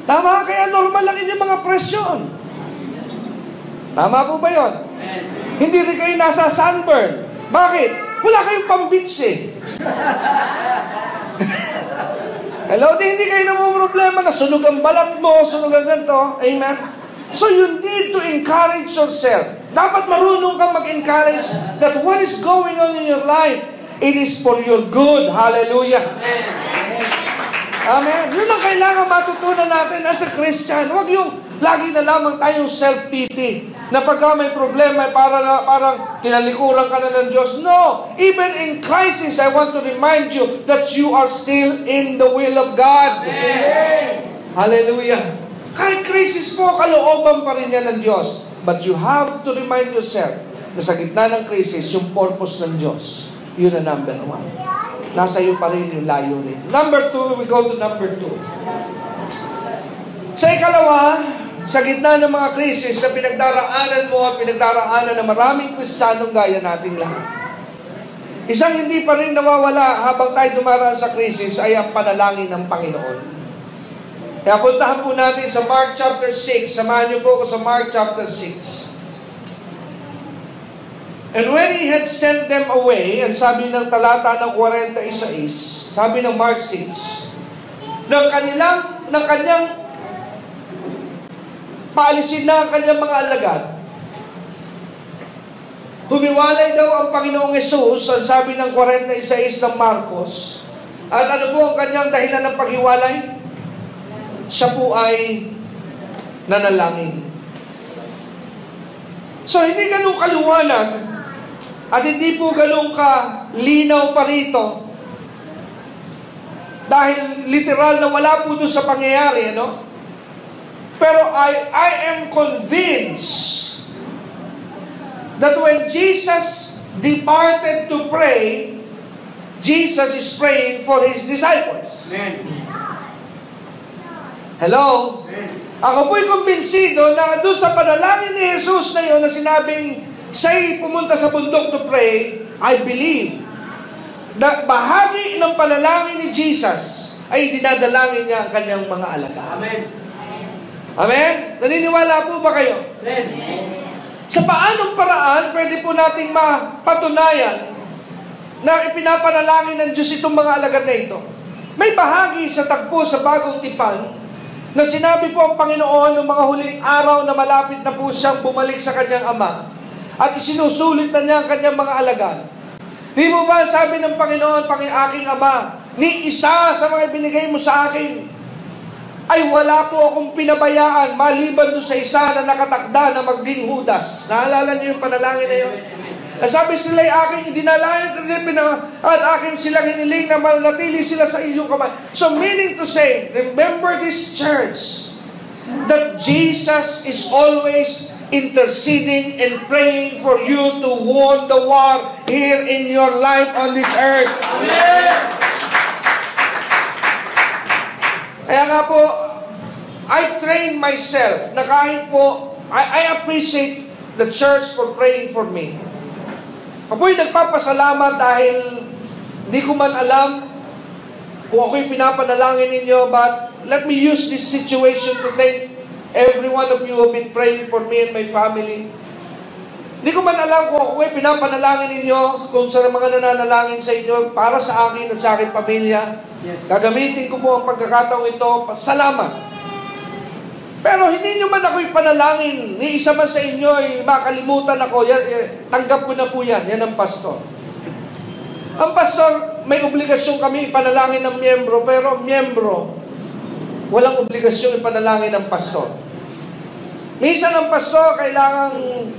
Tama? Kaya normal lang inyong mga presyon. Tama po ba yun? Amen. Hindi rin kayo nasa sunburn. Bakit? Wala kayong pang-beach Hello? Hindi kayo namumroblema na sunog ang balat mo, sunog ang ganito. Amen? So you need to encourage yourself. Dapat marunong kang mag-encourage that what is going on in your life, it is for your good. Hallelujah. Amen. Yun ang kailangan matutunan natin as a Christian. Huwag yung lagi na lamang tayong self-pity. Na pagka may problema, parang tinalikuran ka na ng Diyos. No. Even in crisis, I want to remind you that you are still in the will of God. Amen. Hallelujah. Kahit crisis po, kalooban pa rin yan ng Diyos. But you have to remind yourself na sa gitna ng crisis, yung purpose ng Diyos, yun ang number 1. Nasa iyo pa rin yung layunin. Number 2, we go to number 2. Sa ikalawa, sa gitna ng mga krisis na pinagdaraanan mo at pinagdaraanan ng maraming Kristiyanong gaya nating lahat. Isang hindi pa rin nawawala habang tayo dumaraan sa krisis ay ang panalangin ng Panginoon. Kaya puntahan po natin sa Mark chapter 6. Samahan niyo po ako sa Mark chapter 6. And when He had sent them away, ang sabi ng talata ng 46, sabi ng Mark 6, ng kanyang paalisin na ang kanyang mga alagad, humiwalay daw ang Panginoong Hesus, ang sabi ng 46 ng Marcos. At ano po ang kanyang dahilan ng paghiwalay? Siya po ay nanalangin. So, hindi ganun kaluwanag at hindi po ganun kalinaw pa rito dahil literal na wala po doon sa pangyayari, no? Pero I am convinced that when Jesus departed to pray, Jesus is praying for His disciples. Amen. Hello? Amen. Ako po'y kumbinsido na doon sa panalangin ni Jesus na yun na sinabing siya'y pumunta sa bundok to pray, I believe na bahagi ng panalangin ni Jesus ay dinadalangin niya ang kanyang mga alagad. Amen. Amen? Naniniwala po ba kayo? Amen. Sa paanong paraan pwede po nating mapatunayan na ipinapanalangin ng Diyos itong mga alagad na ito? May bahagi sa tagpo sa Bagong Tipan na sinabi po ang Panginoon ng mga huling araw na malapit na po siyang bumalik sa kanyang Ama at isinusulit na niya ang kanyang mga alagad. Di mo ba sabi ng Panginoon, aking Ama, ni isa sa mga binigay mo sa akin ay wala po akong pinabayaan maliban doon sa isa na nakatakda na maging Judas. Naalala niyo yung panalangin na yun? Sabi sila ay aking idinalayan at aking silang hiniling na manatili sila sa iyong kamay. So meaning to say, remember this church, that Jesus is always interceding and praying for you to won the war here in your life on this earth. Amen. Kaya nga po, I train myself na kahit po, I appreciate the church for praying for me. Ako'y nagpapasalamat dahil hindi ko man alam kung ako'y pinapanalangin ninyo, but let me use this situation to thank every one of you who have been praying for me and my family. Hindi ko man alam kung ako'y pinapanalangin ninyo, kung sa mga nananalangin sa inyo, para sa akin at sa aking pamilya. Yes. Gagamitin ko po ang pagkakataong ito. Salamat. Pero hindi nyo man ako'y panalangin, ni isa man sa inyo ay makalimutan ako, tanggap ko na po yan. Yan ang pastor. Ang pastor, may obligasyon kami ipanalangin ng miyembro, pero ang miyembro, walang obligasyon ipanalangin ng pastor. Minsan ang pastor kailangang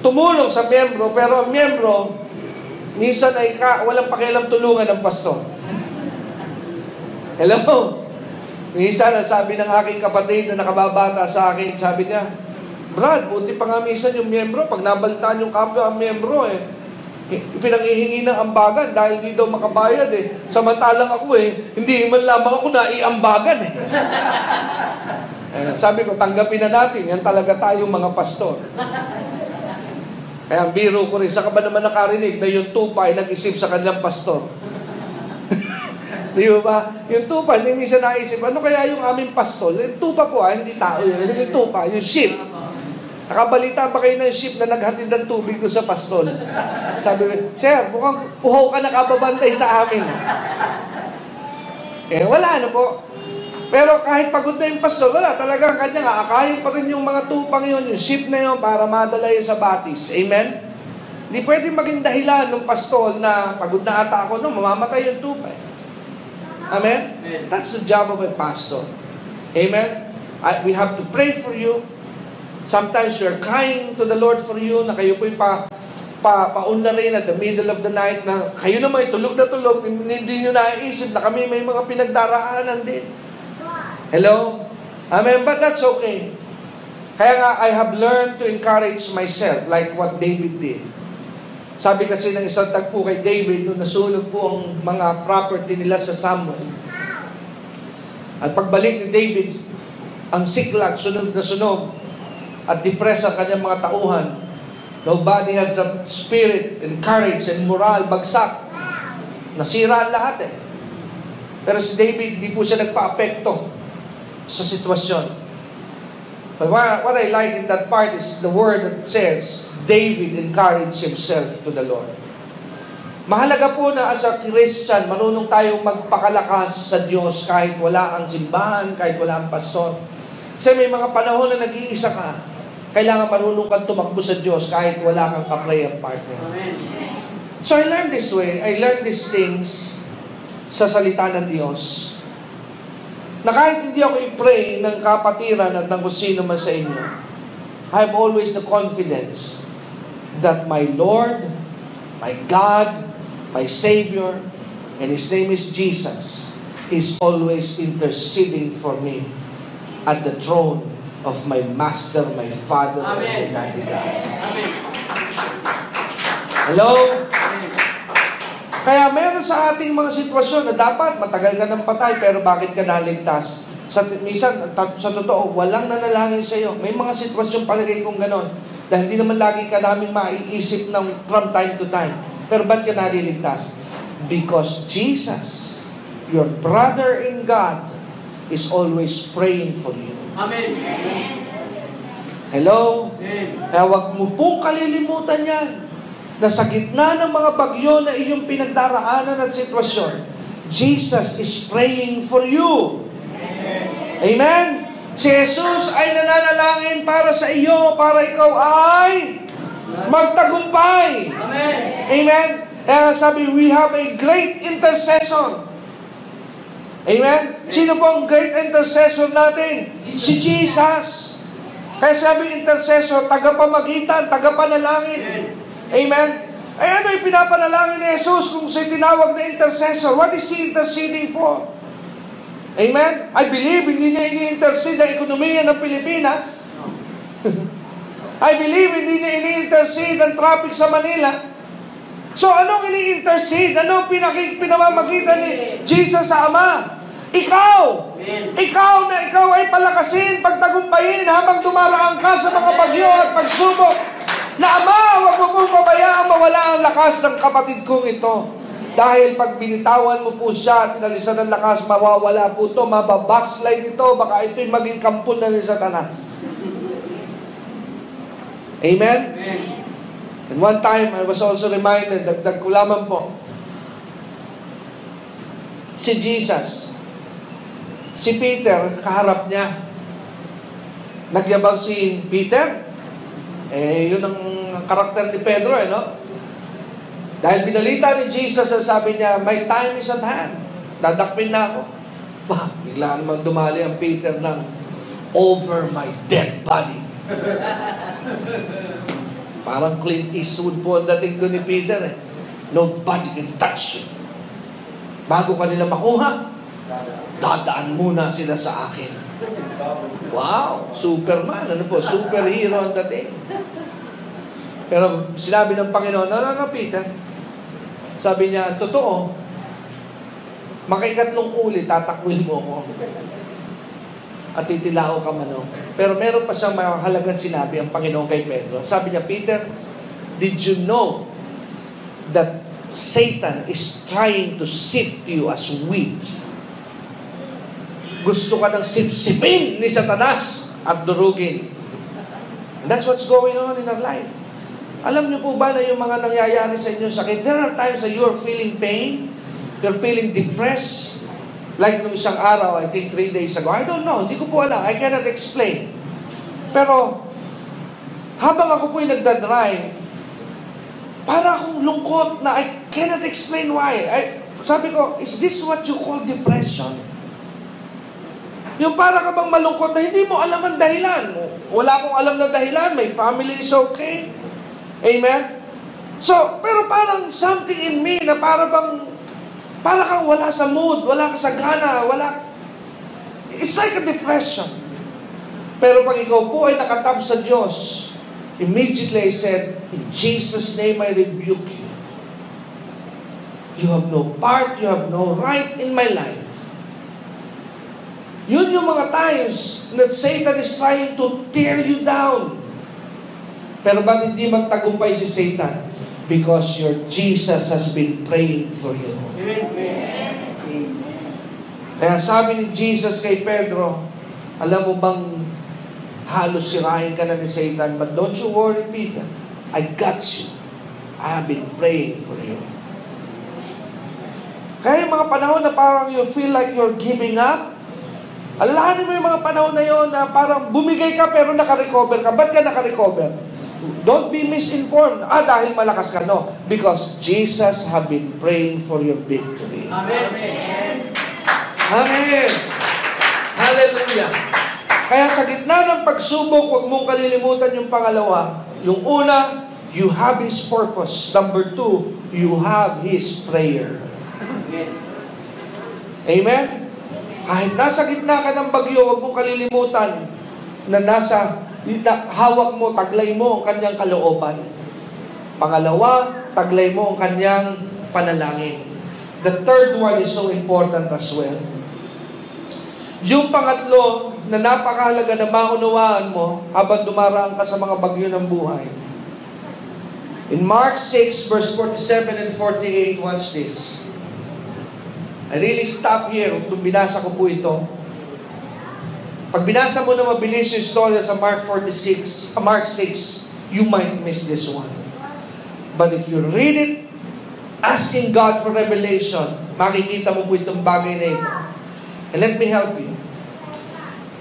tumulong sa miyembro, pero ang miyembro, minsan ay walang pakialam tulungan ng pastor. Hello? Minsan, ang sabi ng aking kapatid na nakababata sa akin, sabi niya, Brad, buti pa nga minsan yung miyembro, pag nabalitaan yung kapwa ang miyembro, pinanghihingi ng ambagan dahil hindi daw makabayad Samantalang ako hindi man lamang ako naiambagan Sabi ko, tanggapin na natin, yan talaga tayong mga pastor. Kaya ang biro ko rin, saka ba naman nakarinig na yung tupa ay nag-isip sa kanyang pastor? Di ba? Yung tupa, hindi minsan naisip, ano kaya yung aming pastor? Yung tupa po, hindi tao yun. Yung tupa, yung ship. Nakabalita ba kayo ng ship na naghatid ng tubig doon sa pastor? Sabi ko, Sir, mukhang uhaw ka nakababantay sa amin. Wala na po. Pero kahit pagod na yung pastor, wala. Talagang kanya aakayin pa rin yung mga tupang yun, yung ship na yun, para madala yun sa batis. Amen? Hindi pwede maging dahilan ng pastor na pagod na ata ako, mamamatay yung tupa. Amen? Amen? That's the job of a pastor. Amen? We have to pray for you. Sometimes we're crying to the Lord for you na kayo po'y pauna rin at the middle of the night na kayo naman tulog na tulog, hindi nyo naiisip na kami may mga pinagdaraanan din. Hello? Amen? But that's okay. Kaya nga, I have learned to encourage myself like what David did. Sabi kasi ng isang tagpo kay David nung nasunog po ang mga property nila sa Samuel. At pagbalik ni David, ang siklag, sunog na sunog, at depressed ang kanyang mga tauhan. Nobody has the spirit and courage and moral, bagsak. Nasira ang lahat Pero si David, di po siya nagpa-apekto sa sitwasyon. But what I like in that part is the word that says, David encouraged himself to the Lord. Mahalaga po na as a Christian, marunong tayong magpakalakas sa Diyos kahit wala ang simbahan, kahit wala ang pastor. Kasi may mga panahon na nag-iisa ka, kailangan marunong kang tumakbo sa Diyos kahit wala kang ka-prayer partner. Amen. So I learned this way. I learned these things sa salita ng Diyos. Na kahit hindi ako i-pray ng kapatiran at ng kung sino man sa inyo, I have always the confidence that my Lord, my God, my Savior, and His name is Jesus, is always interceding for me at the throne of my Master, my Father, and my Daddy God. Amen. Hello? Kaya meron sa ating mga sitwasyon na dapat matagal ka ng patay, pero bakit ka naligtas? Minsan, sa totoo, walang nanalangin sa iyo. May mga sitwasyon palagay kong ganon. Dahil hindi naman lagi ka namin maiisip from time to time. Pero ba't ka naliligtas? Because Jesus, your brother in God, is always praying for you. Amen. Hello? Amen. Kaya huwag mo pong kalilimutan yan, na sa gitna ng mga bagyo na iyong pinagdaraanan at sitwasyon, Jesus is praying for you. Amen? Si Jesus ay nananalangin para sa iyo, para ikaw ay magtagumpay. Amen. Amen? Kaya sabi, we have a great intercessor. Amen? Sino po ang great intercessor natin? Si Jesus. Kaya sabi, intercessor, tagapamagitan, tagapanalangin. Amen? Ay ano yung pinapanalangin ni Jesus kung siya tinawag na intercessor? What is he interceding for? Amen? I believe hindi niya ini-intercede ang ekonomiya ng Pilipinas. I believe hindi niya ini-intercede ang traffic sa Manila. So anong ini-intercede? Anong pinamamagitan ni Jesus sa Ama? Ikaw! Ikaw na ikaw ay palakasin, pagtagumpayin habang dumaraan ka sa mga bagyo at pagsubok. Na Ama, huwag mo pong pabayaan mawala ang lakas ng kapatid kong ito. Dahil pag binitawan mo po siya at inalisan ng lakas, mawawala po ito, mababackslide ito, baka ito'y maging kampon na ni Satanas. Amen? Amen. And one time, I was also reminded, dagdag ko lamang po, si Jesus, si Peter, kaharap niya. Nagyabang si Peter, yun ang karakter ni Pedro, no? Dahil binalita ni Jesus, sabi niya, my time is at hand. Dadakpin na ako. Bah, bigla naman dumali ang Peter ng over my dead body. Parang Clint Eastwood po ang dating doon ni Peter. Nobody can touch you. Bago ka nila makuha, dadaan muna sila sa akin. Wow, Superman, ano po, superhero ang dating. Pero sinabi ng Panginoon, no, Peter. Sabi niya, totoo, makikatlong ulit, tatakwil mo ako. At titilao ka man. Pero meron pa siyang mahalagang sinabi ang Panginoon kay Pedro. Sabi niya, Peter, did you know that Satan is trying to sift you as wheat? Gusto ka ng sipsipin ni Satanas at durugin. And that's what's going on in our life. Alam niyo po ba na yung mga nangyayari sa inyo sakit? There are times that you're feeling pain, you're feeling depressed. Like nung isang araw, I think 3 days ago, I don't know, hindi ko po alam, I cannot explain. Pero, habang ako po'y nagdadrive, para akong lungkot na I cannot explain why. Sabi ko, is this what you call depression? Yung para ka bang malungkot na hindi mo alam ang dahilan. Wala akong alam na dahilan, my family is okay. Amen? So, pero parang something in me na para kang wala sa mood, wala ka sa gana, it's like a depression. Pero pag ikaw po ay nakatab sa Diyos, immediately I said, in Jesus' name I rebuke you. You have no part, you have no right in my life. Yun yung mga times that Satan is trying to tear you down. Pero ba't hindi magtagumpay si Satan? Because your Jesus has been praying for you. Amen. Kaya sabi ni Jesus kay Pedro, alam mo bang halos sirahin ka na ni Satan, but don't you worry, Peter. I got you. I have been praying for you. Kaya yung mga panahon na parang you feel like you're giving up, alalahanin mo yung mga panahon na yun na parang bumigay ka pero nakarecover ka. Ba't ka nakarecover? Don't be misinformed. Dahil malakas ka. No. Because Jesus have been praying for your victory. Amen. Amen. Hallelujah. Kaya sa gitna ng pagsubok, huwag mong kalilimutan yung pangalawa. Yung una, you have His purpose. Number 2, you have His prayer. Amen? Kahit nasa gitna ka ng bagyo, huwag mong kalilimutan na hawak mo, taglay mo ang kanyang kalooban. Pangalawa, taglay mo ang kanyang panalangin. The third one is so important as well. Yung pangatlo na napakahalaga na maunawaan mo habang dumaraan ka sa mga bagyo ng buhay. In Mark 6 verse 47 and 48, watch this. I really stop here kung binasa ko po ito. Pag binasa mo na mabilis yung story sa Mark 6, you might miss this one. But if you read it, asking God for revelation, makikita mo po itong bagay na ito. And let me help you.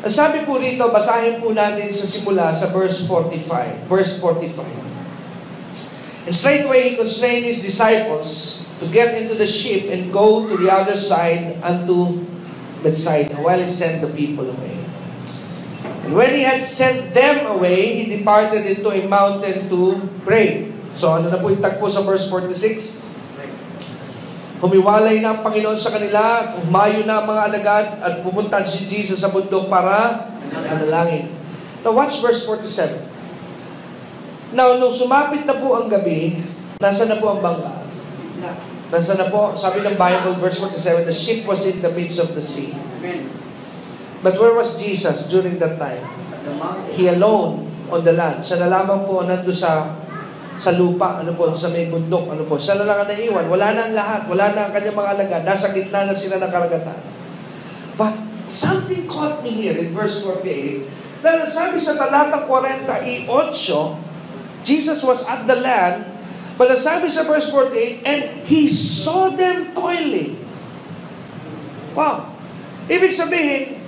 Ang sabi po rito, basahin po natin sa simula sa verse 45. Verse 45. And straightway he constrained his disciples to get into the ship and go to the other side unto Bethsaida, while he sent the people away. And when he had sent them away, he departed into a mountain to pray. So ano na po yung tagpo sa verse 46? Humiwalay na ang Panginoon sa kanila, humayo na ang mga alagad, at pumunta si Jesus sa bundok para manalangin. Now watch verse 47. Now, nung sumapit na po ang gabi, nasa na po ang bangka? Nasa na po, sabi ng Bible, verse 47, the ship was in the midst of the sea. But where was Jesus during that time? He alone on the land. Siya na lamang po nandun sa lupa, sa may bundok, siya na lang ang naiwan. Wala na ang lahat, wala na ang kanyang mga alagad. Nasa gitna na sila ng karagatan. But something caught me here in verse 48. Dahil sabi sa talatang 48, Jesus was at the land, but sabi sa verse 48, and he saw them toiling. Wow! Ibig sabihin,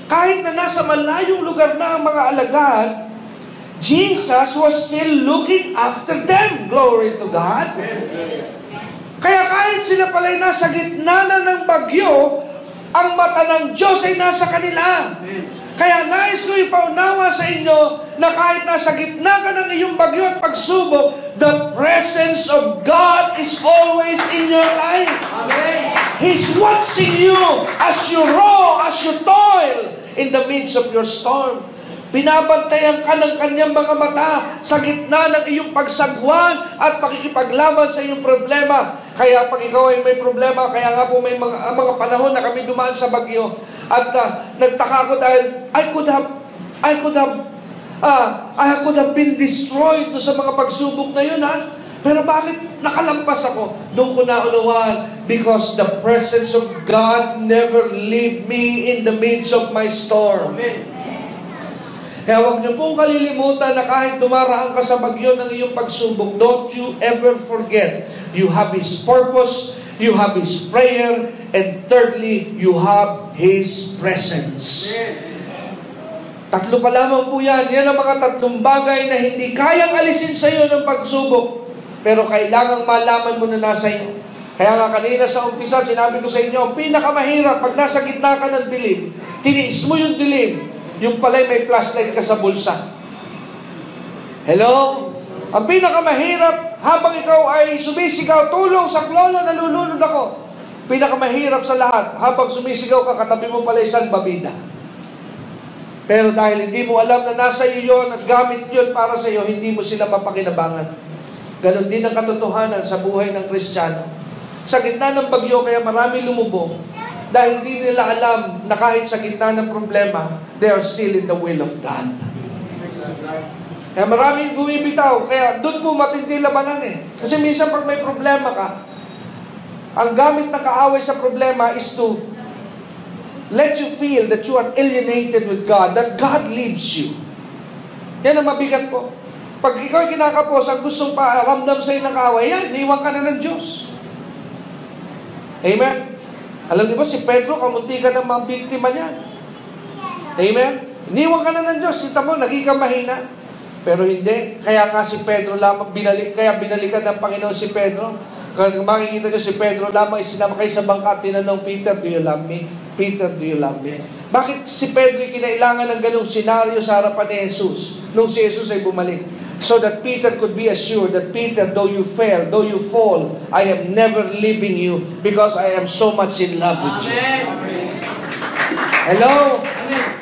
kahit na nasa malayong lugar na ang mga alagad, Jesus was still looking after them. Glory to God. Kaya kahit sila pala'y nasa gitna na ng bagyo, ang mata ng Diyos ay nasa kanila. Kaya nais ko ipaunawa sa inyo na kahit nasa gitna ka ng iyong bagyo at pagsubok, the presence of God is always in your life. He's watching you as you row, as you toil in the midst of your storm. Binabantayan ka ng kanyang mga mata sa gitna ng iyong pagsagwan at pakikipaglaban sa iyong problema. Kaya pag ikaw ay may problema, kaya nga po may mga panahon na kami dumaan sa bagyo at nagtaka ko dahil I could have been destroyed sa mga pagsubok na yun, ha? Pero bakit nakalampas ako? Doon ko naunawaan, because the presence of God never leave me in the midst of my storm. Amen. Kaya huwag niyo pong kalilimutan na kahit dumaraan ka sa bagyo ng iyong pagsubok, don't you ever forget, you have His purpose, you have His prayer, and thirdly, you have His presence. Tatlo pa lamang po yan. Yan ang mga tatlong bagay na hindi kayang alisin sa iyo ng pagsubok, pero kailangang malaman mo na nasa iyo. Kaya nga kanina sa umpisa, sinabi ko sa inyo, ang pinakamahirap pag nasa gitna ka ng dilim, tiniis mo yung dilim, yung pala'y may flashlight ka sa bulsa. Hello? Ang pinakamahirap habang ikaw ay sumisigaw, tulong sa klono, nalulunod ako. Pinakamahirap sa lahat, habang sumisigaw ka, katabi mo pala'y salbabida. Pero dahil hindi mo alam na nasa iyo yun at gamit yun para sa iyo, hindi mo sila mapakinabangan. Ganon din ang katotohanan sa buhay ng Kristiyano. Sa gitna ng bagyo, kaya marami lumubog. Dahil hindi nila alam na kahit sa gitna ng problema, they are still in the will of God. Kaya maraming bumibitaw. Kaya doon po matindi labanan eh. Kasi minsan pag may problema ka, ang gamit ng kaaway sa problema is to let you feel that you are alienated with God, that God leaves you. Yan ang mabigat po. Pag ikaw kinakapos, ang gustong paramdam sa iyo ng kaaway, yan, niwan ka na ng Diyos. Amen? Alam niyo ba, si Pedro, kamunti ka ng mga biktima niyan. Amen? Iniwan ka na ng Diyos. Sita mo, naging ka mahina. Pero hindi. Kaya nga si Pedro lamang, binalikan ng Panginoon si Pedro. Kung makikita niyo si Pedro lamang, isinama kayo sa bangka at tinanong, Peter, do you love me? Peter, do you love me? Bakit si Pedro kinailangan ng ganung senaryo sa harapan ni Jesus nung si Jesus ay bumalik? So that Peter could be assured that Peter, though you fail, though you fall, I am never leaving you because I am so much in love with you. Hello?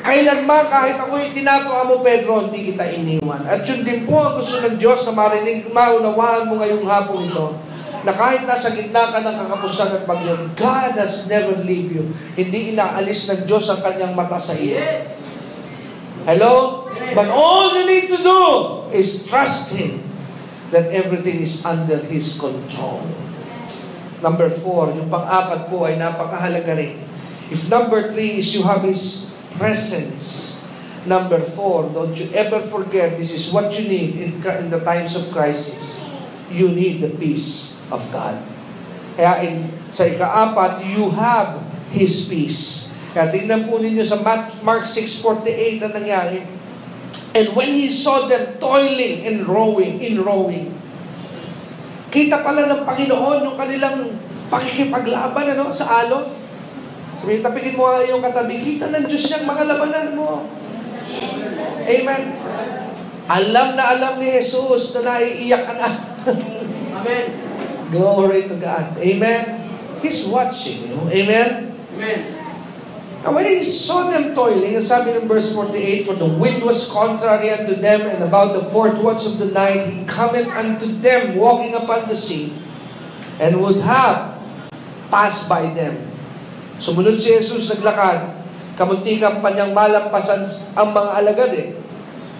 Kailanman kahit ako'y tinatwa mo, Pedro, hindi kita iniwan. At yun din po ang gusto ng Diyos na marinig, maunawaan mo ngayong hapon ito, na kahit nasa gitna ka ng kakapusan at bagyo, God has never leave you. Hindi inaalis ng Diyos ang kanyang mata sa iyo. Yes. Hello? But all you need to do is trust Him that everything is under His control. Number 4, yung pang-apat po ay napakahalaga rin. If number 3 is you have His presence. Number 4, don't you ever forget, this is what you need in the times of crisis. You need the peace of God. Kaya sa ika-4, you have His peace. Kaya tingnan po ninyo sa Mark 6:48 na nangyari. And when He saw them toiling and rowing, kita pala ng Panginoon yung kanilang pakikipaglaban sa alon. Sabihin, tapikin mo nga yung katabi, kita ng Diyos yung mga labanan mo. Amen. Alam na alam ni Jesus na naiiyak ka na. Amen. Glory to God. Amen. He's watching you. Amen. Amen. Now when He saw them toiling, sabi ng verse 48, for the wind was contrary unto them, and about the 4th watch of the night, He cometh unto them walking upon the sea, and would have passed by them. Sumunod si Jesus naglakad, kamuntikang pa niyang malampasan ang mga alagad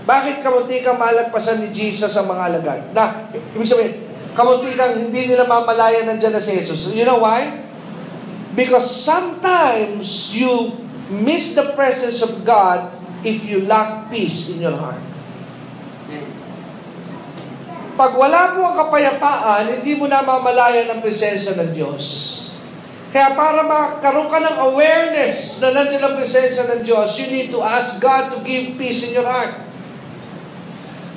Bakit kamuntikang malagpasan ni Jesus ang mga alagad? Ibig sabihin, kamuntikang hindi nila mamalayan nandiyan na si Jesus. You know why? Because sometimes you miss the presence of God if you lack peace in your heart. Pag wala po ang kapayapaan, hindi mo na mamalayan ang presensya ng Diyos. Kaya para magkaroon ka ng awareness na nandiyan ang presensya ng Diyos, you need to ask God to give peace in your heart.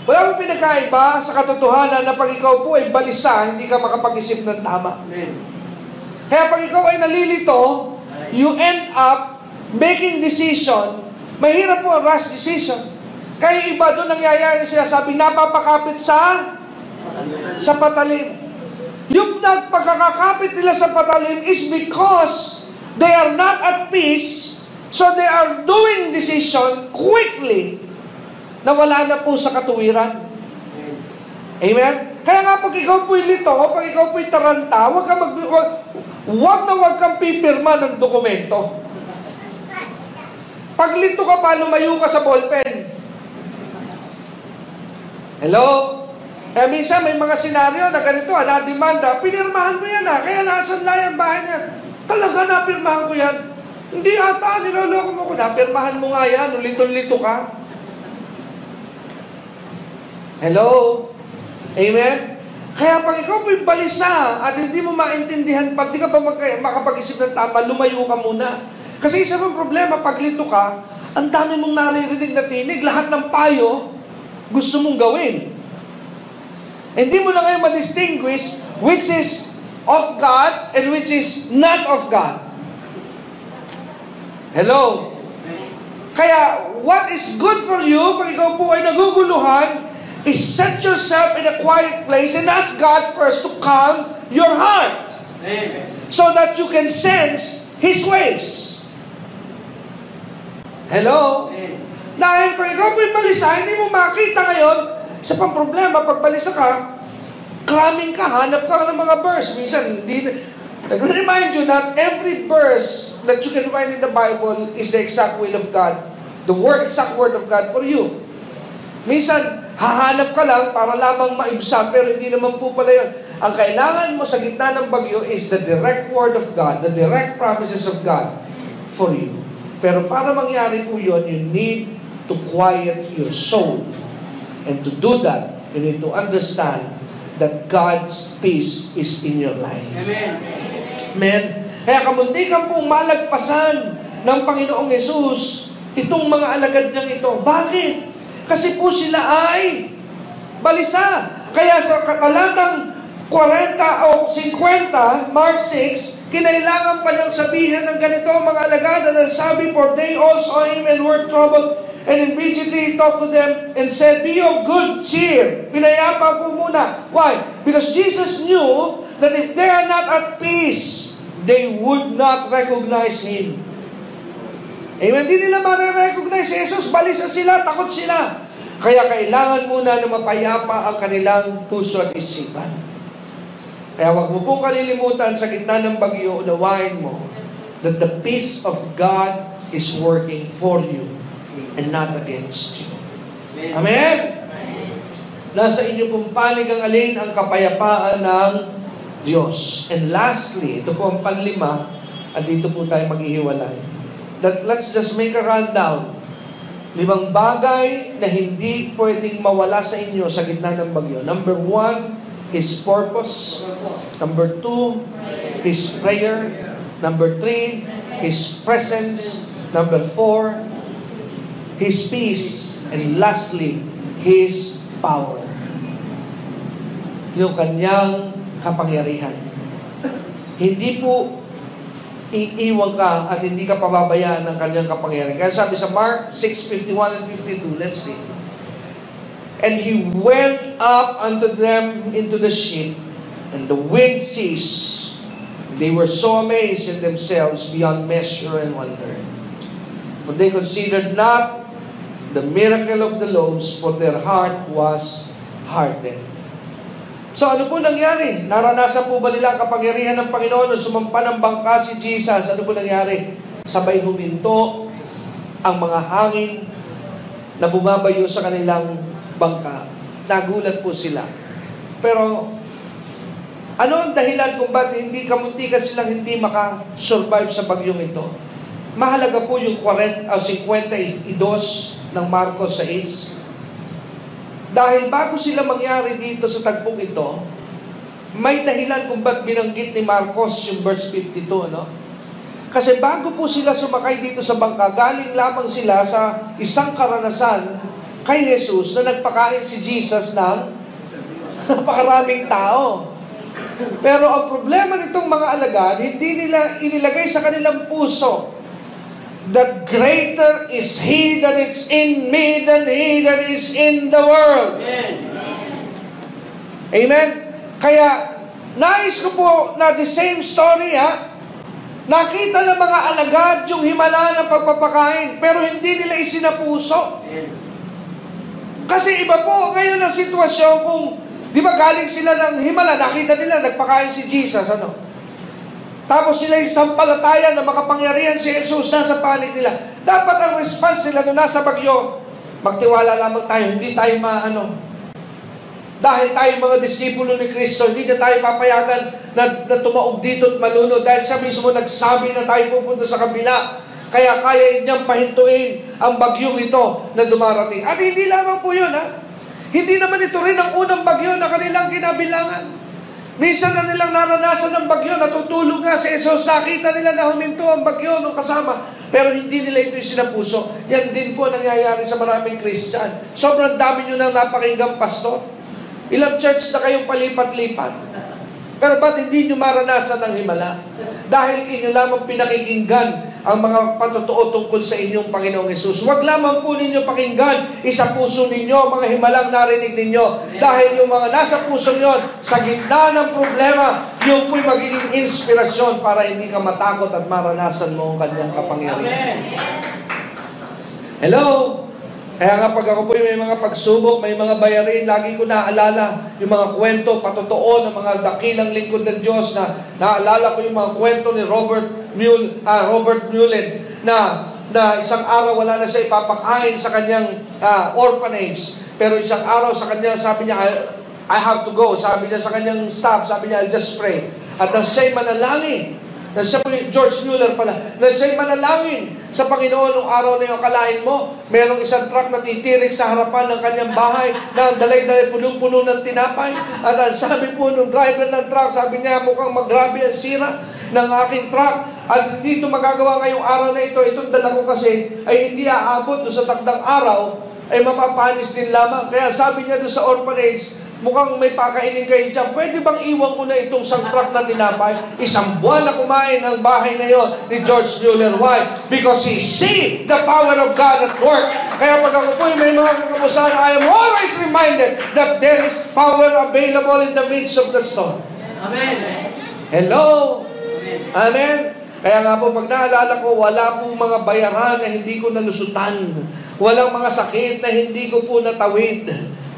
Wala mo pinagkaiba sa katotohanan na pag ikaw po ay balisa, hindi ka makapag-isip ng tama. Amen. Kaya pag ikaw ay nalilito, you end up making decision. Mahirap po ang rash decision. Kaya iba doon nangyayari siya, sabi, napapakapit sa patalim. Yung pagkakakapit nila sa patalim is because they are not at peace, so they are doing decision quickly na wala na po sa katuwiran. Amen? Kaya nga pag ikaw po'y lito, pag ikaw po'y taranta, wag kang pipirma ng dokumento. Pag lito ka pa, lumayo ka sa ballpen. Hello? Minsan may mga senaryo na ganito, na-demanda, pinirmahan mo yan kaya nasan lang ang bahay niya. Talaga napirmahan ko yan. Hindi ata, niloloko mo ko, napirmahan mo nga yan, ulito-lito ka. Hello? Amen? Kaya pag ikaw po'y balisa at hindi mo maintindihan, pag di ka pa makapag-isip ng tama, lumayo ka muna. Kasi isa pang problema, pag lito ka, ang dami mong naririnig na tinig, lahat ng payo, gusto mong gawin. Hindi mo na ngayon ma-distinguish which is of God and which is not of God. Hello? Kaya, what is good for you, pag ikaw po ay naguguluhan, is set yourself in a quiet place and ask God first to calm your heart. Amen. So that you can sense His ways. Hello? Amen. Dahil pag ikaw po'y balisa, hindi mo makita ngayon, isa pang problema, pag balisa ka, cramming ka, hanap ka ng mga verse. Minsan, remind you that every verse that you can find in the Bible is the exact will of God. The exact word of God for you. Minsan, hahanap ka lang para lamang maibsa, pero hindi naman po pala yun. Ang kailangan mo sa gitna ng bagyo is the direct word of God, the direct promises of God for you. Pero para mangyari po yun, you need to quiet your soul. And to do that, you need to understand that God's peace is in your life. Amen. Amen. Kaya kamuntikan pong malagpasan ng Panginoong Yesus itong mga alagad niyang ito. Bakit? Kasi po sila ay balisa. Kaya sa katalatang 40 o 50, Mark 6, kinailangan pa niyang sabihin ng ganito mga alagad na sabi, for they all saw him and were troubled. And immediately he talked to them and said, be of good cheer. Pinayapa po muna. Why? Because Jesus knew that if they are not at peace, they would not recognize Him. Amen? Hindi nila marirecognize si Jesus. Balisa sila, takot sila. Kaya kailangan muna na mapayapa ang kanilang puso at isipan. Kaya wag mo pong kalilimutan sa gitna ng bagyo, unawain mo that the peace of God is working for you and not against you. Amen? Nasa inyo pong panig ang alin ang kapayapaan ng Diyos. And lastly, ito po ang panlima, at dito po tayo maghihiwalay. Let's just make a rundown. 5 bagay na hindi pwedeng mawala sa inyo sa gitna ng bagyo. Number 1, His purpose. Number 2, His prayer. Number 3, His presence. Number 4, His peace. And lastly, His power. Yung kanyang kapangyarihan. Hindi po iiwan ka at hindi ka pababayaan ng kanyang kapangyarihan. Kaya sabi sa Mark 6:51 and 52, let's read. And he went up unto them into the ship, and the wind ceased. They were so amazed in themselves beyond measure and wonder. For they considered not the miracle of the loaves, for their heart was hardened. So ano po nangyari? Naranasan po ba nila ang kapangyarihan ng Panginoon nung sumampa ng bangka si Jesus? Ano po nangyari? Sabay huminto ang mga hangin na bumabayo sa kanilang bangka. Nagulat po sila. Pero ano ang dahilan kung bakit hindi kamuntikan silang hindi makasurvive sa bagyong ito? Mahalaga po yung 52 ng Marcos 6. Dahil bago sila mangyari dito sa tagpong ito, may dahilan kung ba't binanggit ni Marcos yung verse 52, no? Kasi bago po sila sumakay dito sa bangka, galing lamang sila sa isang karanasan kay Jesus na nagpakain si Jesus ng napakaraming tao. Pero ang problema nitong mga alagad, hindi nila inilagay sa kanilang puso, the greater is He that is in me than he that is in the world. Amen? Kaya, nais ko po na the same story, nakita ng mga alagad yung himala ng pagpapakain, pero hindi nila isinapuso. Kasi iba po ngayon ang sitwasyon kung, di ba galing sila ng himala, nakita nila, nagpakain si Jesus, ano? Tapos sila yung sampalataya na makapangyarihan si Jesus nasa panig nila. Dapat ang response nila nung nasa bagyo, magtiwala lamang tayo, hindi tayo dahil tayo mga disipulo ni Kristo, hindi na tayo papayagan na tumaog dito at malunod. Dahil siya mismo nagsabi na tayo pupunta sa kabila. Kaya kaya niyang pahintuin ang bagyong ito na dumarating. At hindi lamang po yun, Hindi naman ito rin ang unang bagyo na kanilang kinabilangan. Minsan na nilang naranasan ng bagyo, natutulog nga si Jesus, nakita nila na huminto ang bagyo nung kasama, pero hindi nila ito sinapuso. Yan din po nangyayari sa maraming Christian. Sobrang dami nyo nang napakinggang pastor. Ilang church na kayong palipat-lipat. Pero ba't hindi nyo maranasan ng himala? Dahil inyo lamang pinakikinggan ang mga patotoo tungkol sa inyong Panginoong Hesus. Huwag lamang po ninyo pakinggan isa puso ninyo, mga himalang narinig ninyo. Dahil yung mga nasa puso nyo, sa gitna ng problema, yung po'y magiging inspirasyon para hindi ka matakot at maranasan mo ang kanyang kapangyarihan. Hello? Kaya nga pag ako po may mga pagsubok, may mga bayarin, lagi ko naaalala yung mga kwento, patotoo ng mga dakilang lingkod ng Diyos na naaalala ko yung mga kwento ni Robert Mullen na isang araw wala na siya ipapakain sa kanyang orphanage. Pero isang araw sa kanya, sabi niya, I have to go. Sabi niya sa kanyang staff, sabi niya, I'll just pray. At nang siya'y manalangin, George Mueller pala, na siya'y manalangin sa Panginoon nung araw na yung kalain mo, merong isang truck na titirik sa harapan ng kanyang bahay na dalay-dalay punong-puno ng tinapay. At ang sabi po nung driver ng truck, sabi niya, mukhang magrabe ang sira ng aking truck. At hindi ito magagawa ngayong araw na ito. Itong dala ko kasi ay hindi aabot doon sa takdang araw, ay mapapanis din lamang. Kaya sabi niya doon sa orphanage, mukhang may pakainin kayo dyan. Pwede bang iwan ko na itong truck na tinapay? Isang buwan na kumain ang bahay na yon ni George Mueller. Why? Because he see the power of God at work. Kaya pag ako po may mga kakamusahan, I am always reminded that there is power available in the midst of the storm. Amen. Hello? Amen? Kaya nga po, pag naalala ko, wala po mga bayaran na hindi ko nalusutan. Walang mga sakit na hindi ko po natawid.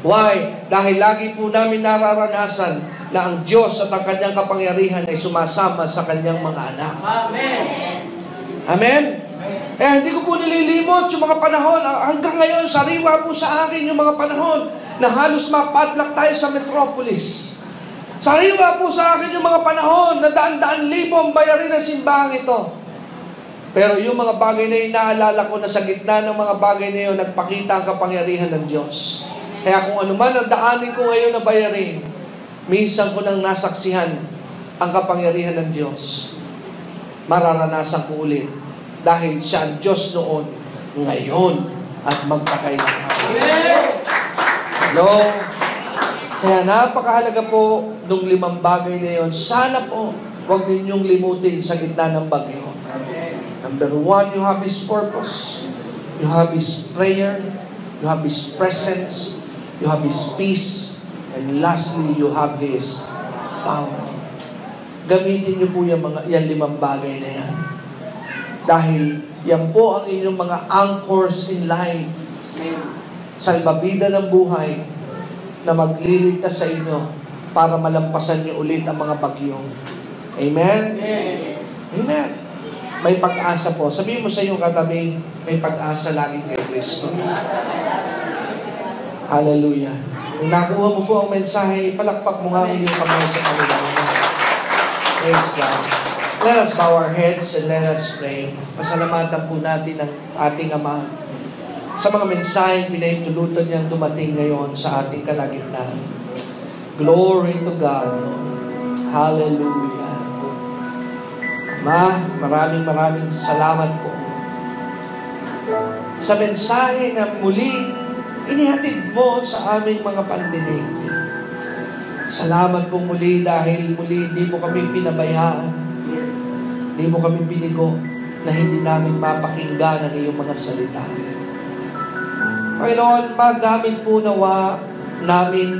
Why? Dahil lagi po namin nararanasan na ang Diyos at ang Kanyang kapangyarihan ay sumasama sa Kanyang mga anak. Amen. Amen? Eh, hindi ko po nililimot yung mga panahon. Hanggang ngayon, sariwa po sa akin yung mga panahon na halos mapadlak tayo sa metropolis. Sariwa po sa akin yung mga panahon na daan-daan libo ang bayarin ng simbahang ito. Pero yung mga bagay na yun, naalala ko na sa gitna ng mga bagay na yun, nagpakita ang kapangyarihan ng Diyos. Kaya kung ano man ang daanin ko ngayon na bayarin, minsan ko nang nasaksihan ang kapangyarihan ng Diyos. Mararanasan ko ulit. Dahil siya ang Diyos noon, ngayon, at magpakailangan. Hello? Kaya napakahalaga po nung 5 bagay na yun. Sana po, huwag ninyong limutin sa gitna ng bagyo. Number 1, you have His purpose. You have His prayer. You have His presence. You have His peace. And lastly, you have His power. Gamitin niyo po yan 5 bagay na yan. Dahil yan po ang inyong mga anchors in life. Salbabida ng buhay na magliligtas sa inyo para malampasan niyo ulit ang mga bagyo. Amen? Amen. May pag-asa po. Sabihin mo sa iyong katabi, may pag-asa lagi kay Kristo. Hallelujah. Kung nakuha mo po ang mensahe, palakpak mo nga yung kamay sa kanila. Praise God. Let us bow our heads and let us pray. Pasalamatan po natin ang ating Ama sa mga mensaheng pinahintulutan niyang dumating ngayon sa ating kalagitnaan. Glory to God. Hallelujah. Ama, maraming salamat po sa mensahe na muli inihatid mo sa aming mga pandinig. Salamat po muli dahil muli hindi mo kami pinabayaan. Hindi mo kami binigo na hindi namin mapakinggan ang iyong mga salita. Panginoon, magamit po nawa namin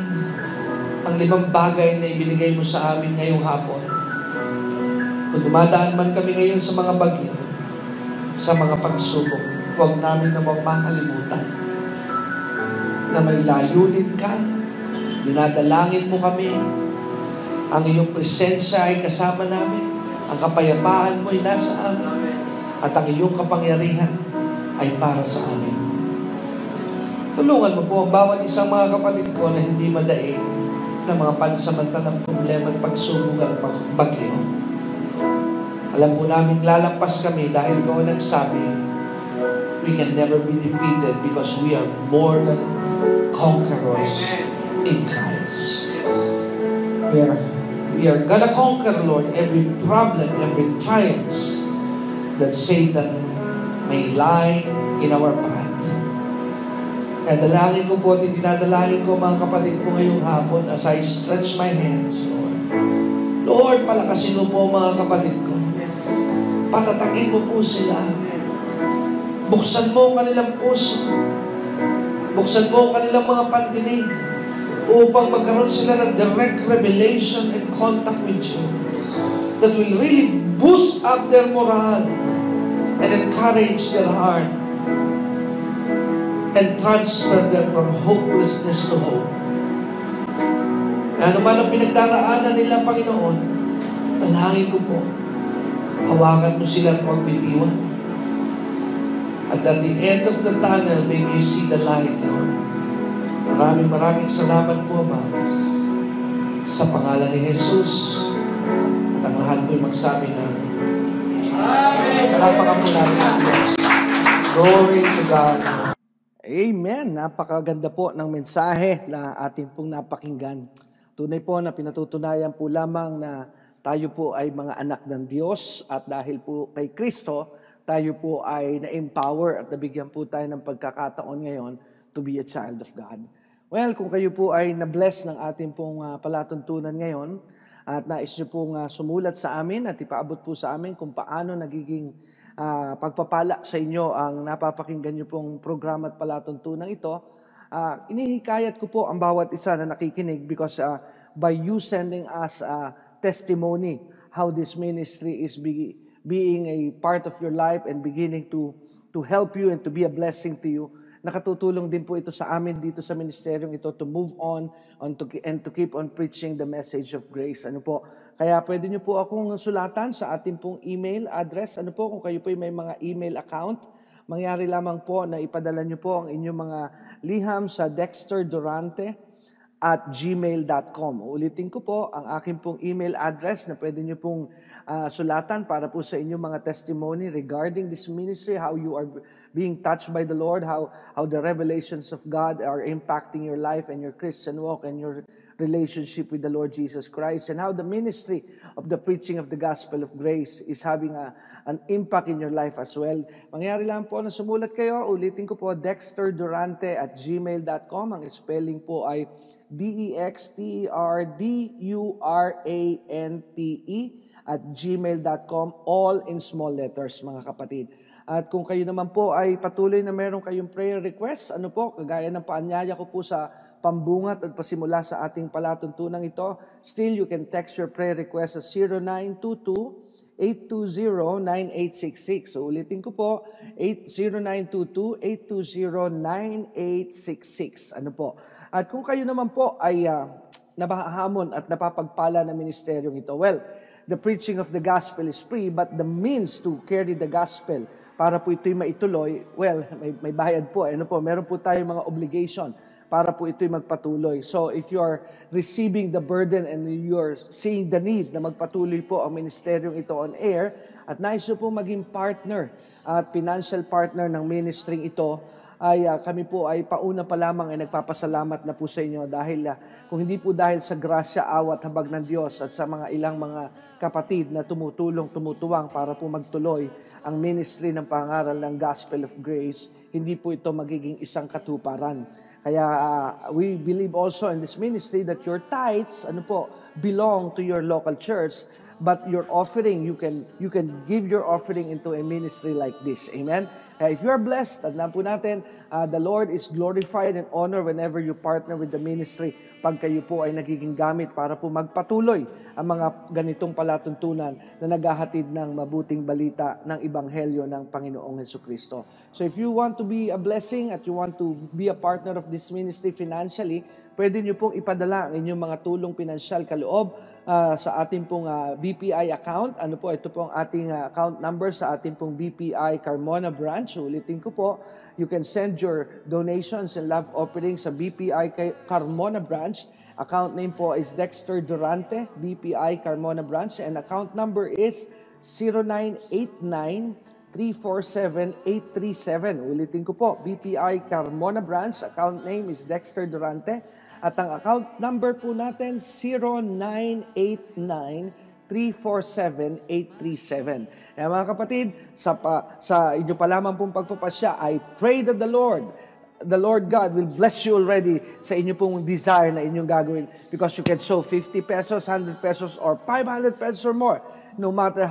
ang 5 bagay na ibinigay mo sa amin ngayong hapon. Kung dumadaan man kami ngayon sa mga bagyo, sa mga pagsubok, huwag namin namang makalimutan na may layunin ka, dinadalangin mo kami, ang iyong presensya ay kasama namin, ang kapayapaan mo ay nasa amin, at ang iyong kapangyarihan ay para sa amin. Tulungan mo po ang bawat isang mga kapatid ko na hindi madaig ng mga pansamantalang problema at pagsubok at bagyo. Alam po namin lalampas kami dahil ikaw ang nagsabi, we can never be defeated because we are more than conquerors in Christ. We are gonna conquer, Lord, every problem, every trials that Satan may lie in our path. Kaya dalangin ko po at dinadalangin ko mga kapatid ko ngayong hapon as I stretch my hands, Lord. Lord, palakasin mo po mga kapatid ko. Patatagin mo po sila. Buksan mo ang kanilang puso. Buksan mo ang kanilang mga pandinig upang magkaroon sila ng direct revelation and contact with you that will really boost up their morale and encourage their heart and transfer them from hopelessness to hope. Ano man ang pinagdaraanan nila, Panginoon, talangin ko po, hawakan mo sila at huwag bitiwan. At at the end of the tunnel, may we see the light, Lord. Maraming salamat po, Ama, sa pangalan ni Jesus. At ang lahat po'y magsabi na, Amen. Palapakan po natin ang Diyos. Glory to God. Amen. Napakaganda po ng mensahe na ating pong napakinggan. Tunay po na pinatutunayan po lamang na tayo po ay mga anak ng Diyos at dahil po kay Kristo, tayo po ay na-empower at nabigyan po tayo ng pagkakataon ngayon to be a child of God. Well, kung kayo po ay na-bless ng ating pong palatuntunan ngayon at nais nyo pong sumulat sa amin at ipaabot po sa amin kung paano nagiging pagpapala sa inyo ang napapakinggan nyo pong programa at palatuntunan ito, inihikayat ko po ang bawat isa na nakikinig because by you sending us a testimony how this ministry is being a part of your life and beginning to help you and to be a blessing to you. Nakatutulong din po ito sa amin dito sa ministeryong ito to move on and to keep on preaching the message of grace. Ano po? Kaya pwede nyo po akong sulatan sa ating pong email address. Ano po, kung kayo po may mga email account, mangyari lamang po na ipadala nyo po ang inyong mga liham sa dexterdurante@gmail.com. Ulitin ko po ang aking pong email address na pwede nyo pong sulatan para po sa inyong mga testimony regarding this ministry, how you are being touched by the Lord, how the revelations of God are impacting your life and your Christian walk and your relationship with the Lord Jesus Christ, and how the ministry of the preaching of the gospel of grace is having an impact in your life as well. Mangyari lang po na sumulat kayo. Ulitin ko po, dexterdurante@gmail.com. Ang spelling po ay dexterdurante@gmail.com, all in small letters, mga kapatid. At kung kayo naman po ay patuloy na meron kayong prayer request, ano po, kagaya ng paanyaya ko po sa pambungat at pasimula sa ating palatuntunan ito, still you can text your prayer request sa 0922-820-9866. So ulitin ko po, 0922-820-9866. Ano po? At kung kayo naman po ay nabahamon at napapagpala na ministeryong ito, well, the preaching of the gospel is free, but the means to carry the gospel para po ito'y maituloy, well, may bayad po. Ano po, meron po tayong mga obligation para po ito'y magpatuloy. So if you are receiving the burden and you're seeing the need na magpatuloy po ang ministeryong ito on air, at nais nyo po maging partner at financial partner ng ministry ito, ay kami po ay pauna pa lamang ay nagpapasalamat na po sa inyo dahil kung hindi po dahil sa grasya, awat, habag ng Diyos at sa mga ilang mga kapatid na tumutuwang para po magtuloy ang ministry ng pangaral ng Gospel of Grace, hindi po ito magiging isang katuparan. Kaya we believe also in this ministry that your tithes, belong to your local church, but your offering, you can give your offering into a ministry like this. Amen? If you are blessed, tandaan po natin, the Lord is glorified and honored whenever you partner with the ministry pag kayo po ay nagiging gamit para po magpatuloy ang mga ganitong palatuntunan na naghahatid ng mabuting balita ng Ebanghelyo ng Panginoong Jesucristo. So if you want to be a blessing at you want to be a partner of this ministry financially, pwede nyo pong ipadala ang inyong mga tulong pinansyal kaloob sa ating pong BPI account. Ano po, ito po ang ating account number sa ating pong BPI Carmona branch. Ulitin ko po, you can send your donations and love offerings sa BPI Carmona branch. Account name po is Dexter Durante, BPI Carmona branch, and account number is 0989-347-837. Ulitin ko po, BPI Carmona branch, account name is Dexter Durante, at ang account number po natin 0989-347-837. Kaya mga kapatid, sa inyo pa lamang pong pagpapasya, I pray that the Lord God will bless you already sa inyo pong desire na inyong gagawin, because you can sow 50 pesos, 100 pesos, or 500 pesos or more. No matter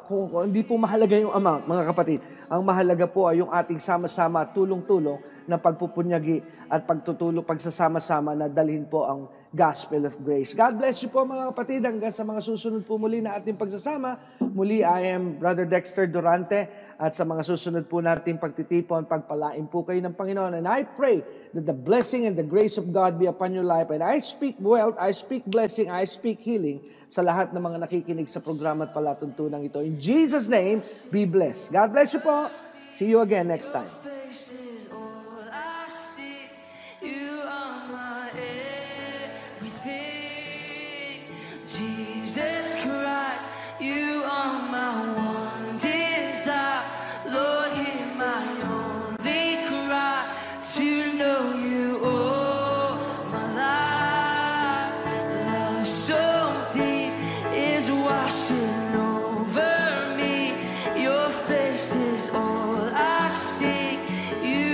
kung hindi po mahalaga yung amount, mga kapatid. Ang mahalaga po ay yung ating sama-sama at tulong-tulong na pagpupunyagi at pagsasama-sama na dalhin po ang Gospel of Grace. God bless you po mga kapatid. Hanggang sa mga susunod po muli na ating pagsasama. Muli, I am Brother Dexter Durante. At sa mga susunod po nating pagtitipon, pagpalain po kayo ng Panginoon. And I pray that the blessing and the grace of God be upon your life. And I speak wealth, I speak blessing, I speak healing sa lahat ng mga nakikinig sa programa at palatuntunan ito. In Jesus' name, be blessed. God bless you po. See you again next time. Jesus Christ, you are my one desire. Lord, hear my only cry to know you all my life. Love so deep is washing over me. Your face is all I seek. You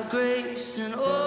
grace and all